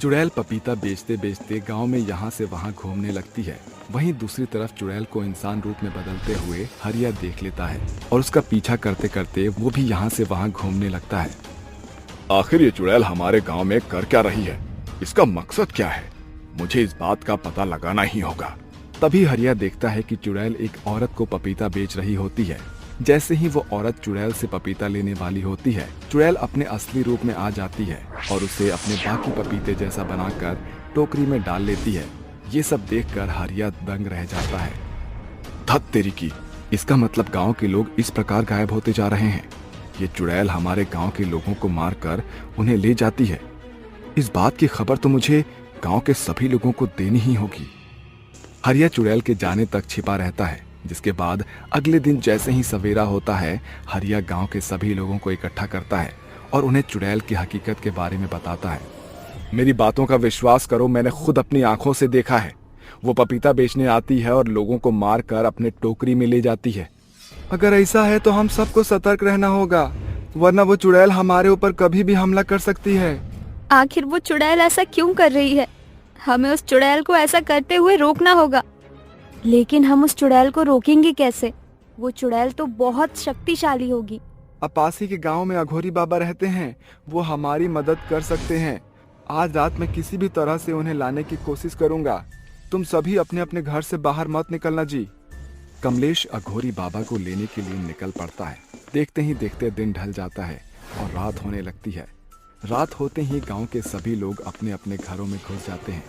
S1: चुड़ैल पपीता बेचते बेचते गांव में यहाँ से वहाँ घूमने लगती है। वहीं दूसरी तरफ चुड़ैल को इंसान रूप में बदलते हुए हरिया देख लेता है और उसका पीछा करते करते वो भी यहाँ से वहाँ घूमने लगता है।
S6: आखिर ये चुड़ैल हमारे गांव में कर क्या रही है? इसका मकसद क्या है? मुझे इस बात का पता लगाना ही होगा।
S1: तभी हरिया देखता है कि चुड़ैल एक औरत को पपीता बेच रही होती है। जैसे ही वो औरत चुड़ैल से पपीता लेने वाली होती है, चुड़ैल अपने असली रूप में आ जाती है और उसे अपने बाकी पपीते जैसा बनाकर टोकरी में डाल लेती है। ये सब देखकर हरिया दंग रह जाता है।
S6: धत तेरी की,
S1: इसका मतलब गांव के लोग इस प्रकार गायब होते जा रहे हैं। ये चुड़ैल हमारे गांव के लोगों को मारकर उन्हें ले जाती है। इस बात की खबर तो मुझे गांव के सभी लोगों को देनी ही होगी। हरिया चुड़ैल के जाने तक छिपा रहता है, जिसके बाद अगले दिन जैसे ही सवेरा होता है, हरिया गांव के सभी लोगों को इकट्ठा करता है और उन्हें चुड़ैल की हकीकत के बारे में बताता है।
S6: मेरी बातों का विश्वास करो, मैंने खुद अपनी आंखों से देखा है। वो पपीता बेचने आती है और लोगों को मार कर अपने टोकरी में ले जाती है।
S1: अगर ऐसा है तो हम सबको सतर्क रहना होगा, वरना वो चुड़ैल हमारे ऊपर कभी भी हमला कर सकती है।
S3: आखिर वो चुड़ैल ऐसा क्यों कर रही है? हमें उस चुड़ैल को ऐसा करते हुए रोकना होगा। लेकिन हम उस चुड़ैल को रोकेंगे कैसे? वो चुड़ैल तो बहुत शक्तिशाली होगी।
S1: पास के गांव में अघोरी बाबा रहते हैं, वो हमारी मदद कर सकते हैं। आज रात में किसी भी तरह से उन्हें लाने की कोशिश करूंगा। तुम सभी अपने अपने घर से बाहर मत निकलना जी। कमलेश अघोरी बाबा को लेने के लिए निकल पड़ता है। देखते ही देखते दिन ढल जाता है और रात होने लगती है। रात होते ही गांव के सभी लोग अपने अपने घरों में घुस जाते हैं।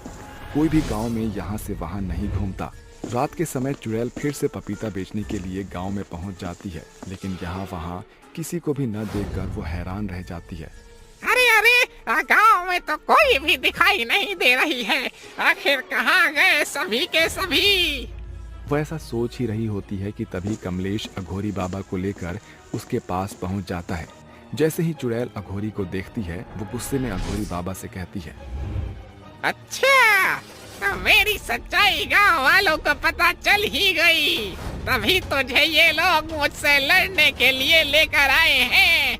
S1: कोई भी गांव में यहाँ से वहाँ नहीं घूमता। रात के समय चुड़ैल फिर से पपीता बेचने के लिए गांव में पहुंच जाती है, लेकिन यहाँ वहाँ किसी को भी न देखकर वो हैरान रह जाती है।
S11: अरे अरे, गांव में तो कोई भी दिखाई नहीं दे रही है। आखिर कहाँ गए सभी के सभी?
S1: वो ऐसा सोच ही रही होती है कि तभी कमलेश अघोरी बाबा को लेकर उसके पास पहुंच जाता है। जैसे ही चुड़ैल अघोरी को देखती है, वो गुस्से में अघोरी बाबा से कहती है,
S11: अच्छा, तो मेरी सच्चाई गांव वालों को पता चल ही गई, तभी तुझे ये लोग मुझसे लड़ने के लिए लेकर आए हैं।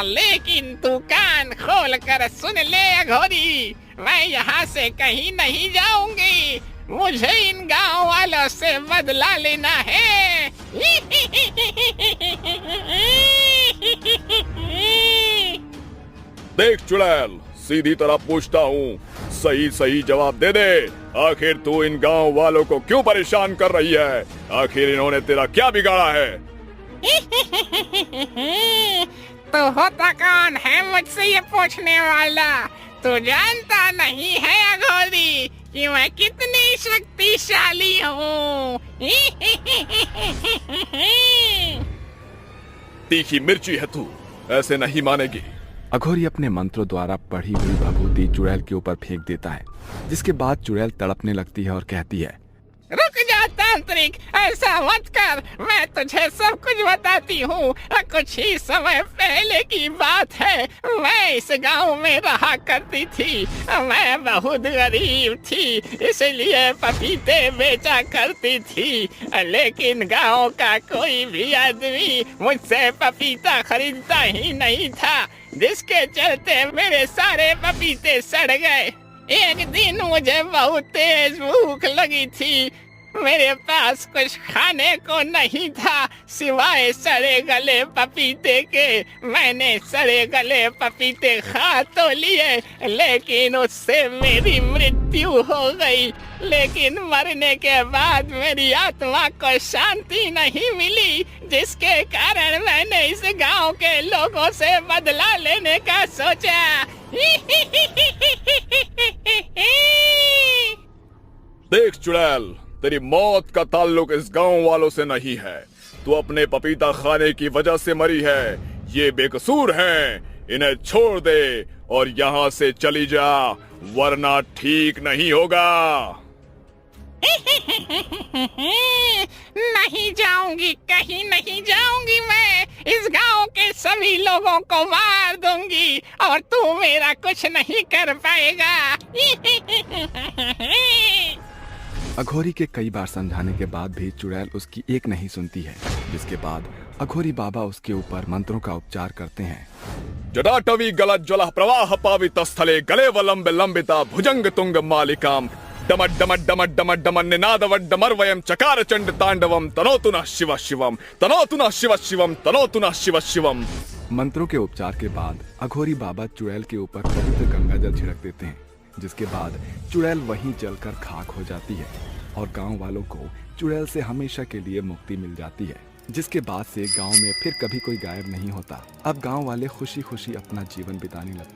S11: लेकिन तू कान खोल कर सुन ले अघोरी, मैं यहाँ से कहीं नहीं जाऊंगी। मुझे इन गांव वालों से बदला लेना है।
S6: देख चुड़ैल, सीधी तरह पूछता हूँ, सही सही जवाब दे दे। आखिर तू इन गांव वालों को क्यों परेशान कर रही है? आखिर इन्होंने तेरा क्या बिगाड़ा है?
S11: तो होता कौन है मुझसे ये पूछने वाला? तू जानता नहीं है अघोरी कि मैं कितनी शक्तिशाली हूँ।
S6: तीखी मिर्ची है तू, ऐसे नहीं मानेगी।
S1: अघोरी अपने मंत्रों द्वारा पढ़ी हुई भभूति चुड़ैल के ऊपर फेंक देता है, जिसके बाद चुड़ैल तड़पने लगती है और कहती है,
S11: रुक जा तांत्रिक, ऐसा मत कर, मैं तुझे सब कुछ बताती हूँ। कुछ ही समय पहले की बात है, मैं इस गांव में रहा करती थी। मैं बहुत गरीब थी, इसलिए पपीते बेचा करती थी। लेकिन गांव का कोई भी आदमी मुझसे पपीता खरीदता ही नहीं था, जिसके चलते मेरे सारे पपीते सड़ गए। एक दिन मुझे बहुत तेज भूख लगी थी। मेरे पास कुछ खाने को नहीं था सिवाय सड़े गले पपीते के। मैंने सड़े गले पपीते खा तो लिए, लेकिन उससे मेरी मृत्यु हो गई। लेकिन मरने के बाद मेरी आत्मा को शांति नहीं मिली, जिसके कारण मैंने इस गांव के लोगों से बदला लेने का सोचा।
S6: देख चुड़ैल, तेरी मौत का ताल्लुक इस गांव वालों से नहीं है। तू अपने पपीता खाने की वजह से मरी है। ये बेकसूर हैं, इन्हें छोड़ दे और यहाँ से चली जा, वरना ठीक नहीं होगा।
S11: नहीं जाऊंगी, कहीं नहीं जाऊंगी। मैं इस गांव के सभी लोगों को मार दूंगी और तू मेरा कुछ नहीं कर पाएगा।
S1: अघोरी के कई बार समझाने के बाद भी चुड़ैल उसकी एक नहीं सुनती है, जिसके बाद अघोरी बाबा उसके ऊपर मंत्रों का उपचार करते हैं।
S6: जटाटवी गलत ज्वलः प्रवाह पावित स्थले गले वलंब लंबिता भुजंग तुंग मालिकाम डमट डमट डमट डमट डमन निनादवट डमर्वयम चकार चंड तांडवम तनोतु नः शिव शिवम तनोतु नः शिव शिवम तनोतु नः शिव शिवम।
S1: मंत्रों के उपचार के बाद अघोरी बाबा चुड़ैल के ऊपर पवित्र गंगा जल छिड़क देते हैं, जिसके बाद चुड़ैल वहीं जलकर खाक हो जाती है और गांव वालों को चुड़ैल से हमेशा के लिए मुक्ति मिल जाती है, जिसके बाद से गांव में फिर कभी कोई गायब नहीं होता। अब गांव वाले खुशी खुशी अपना जीवन बिताने लगते हैं।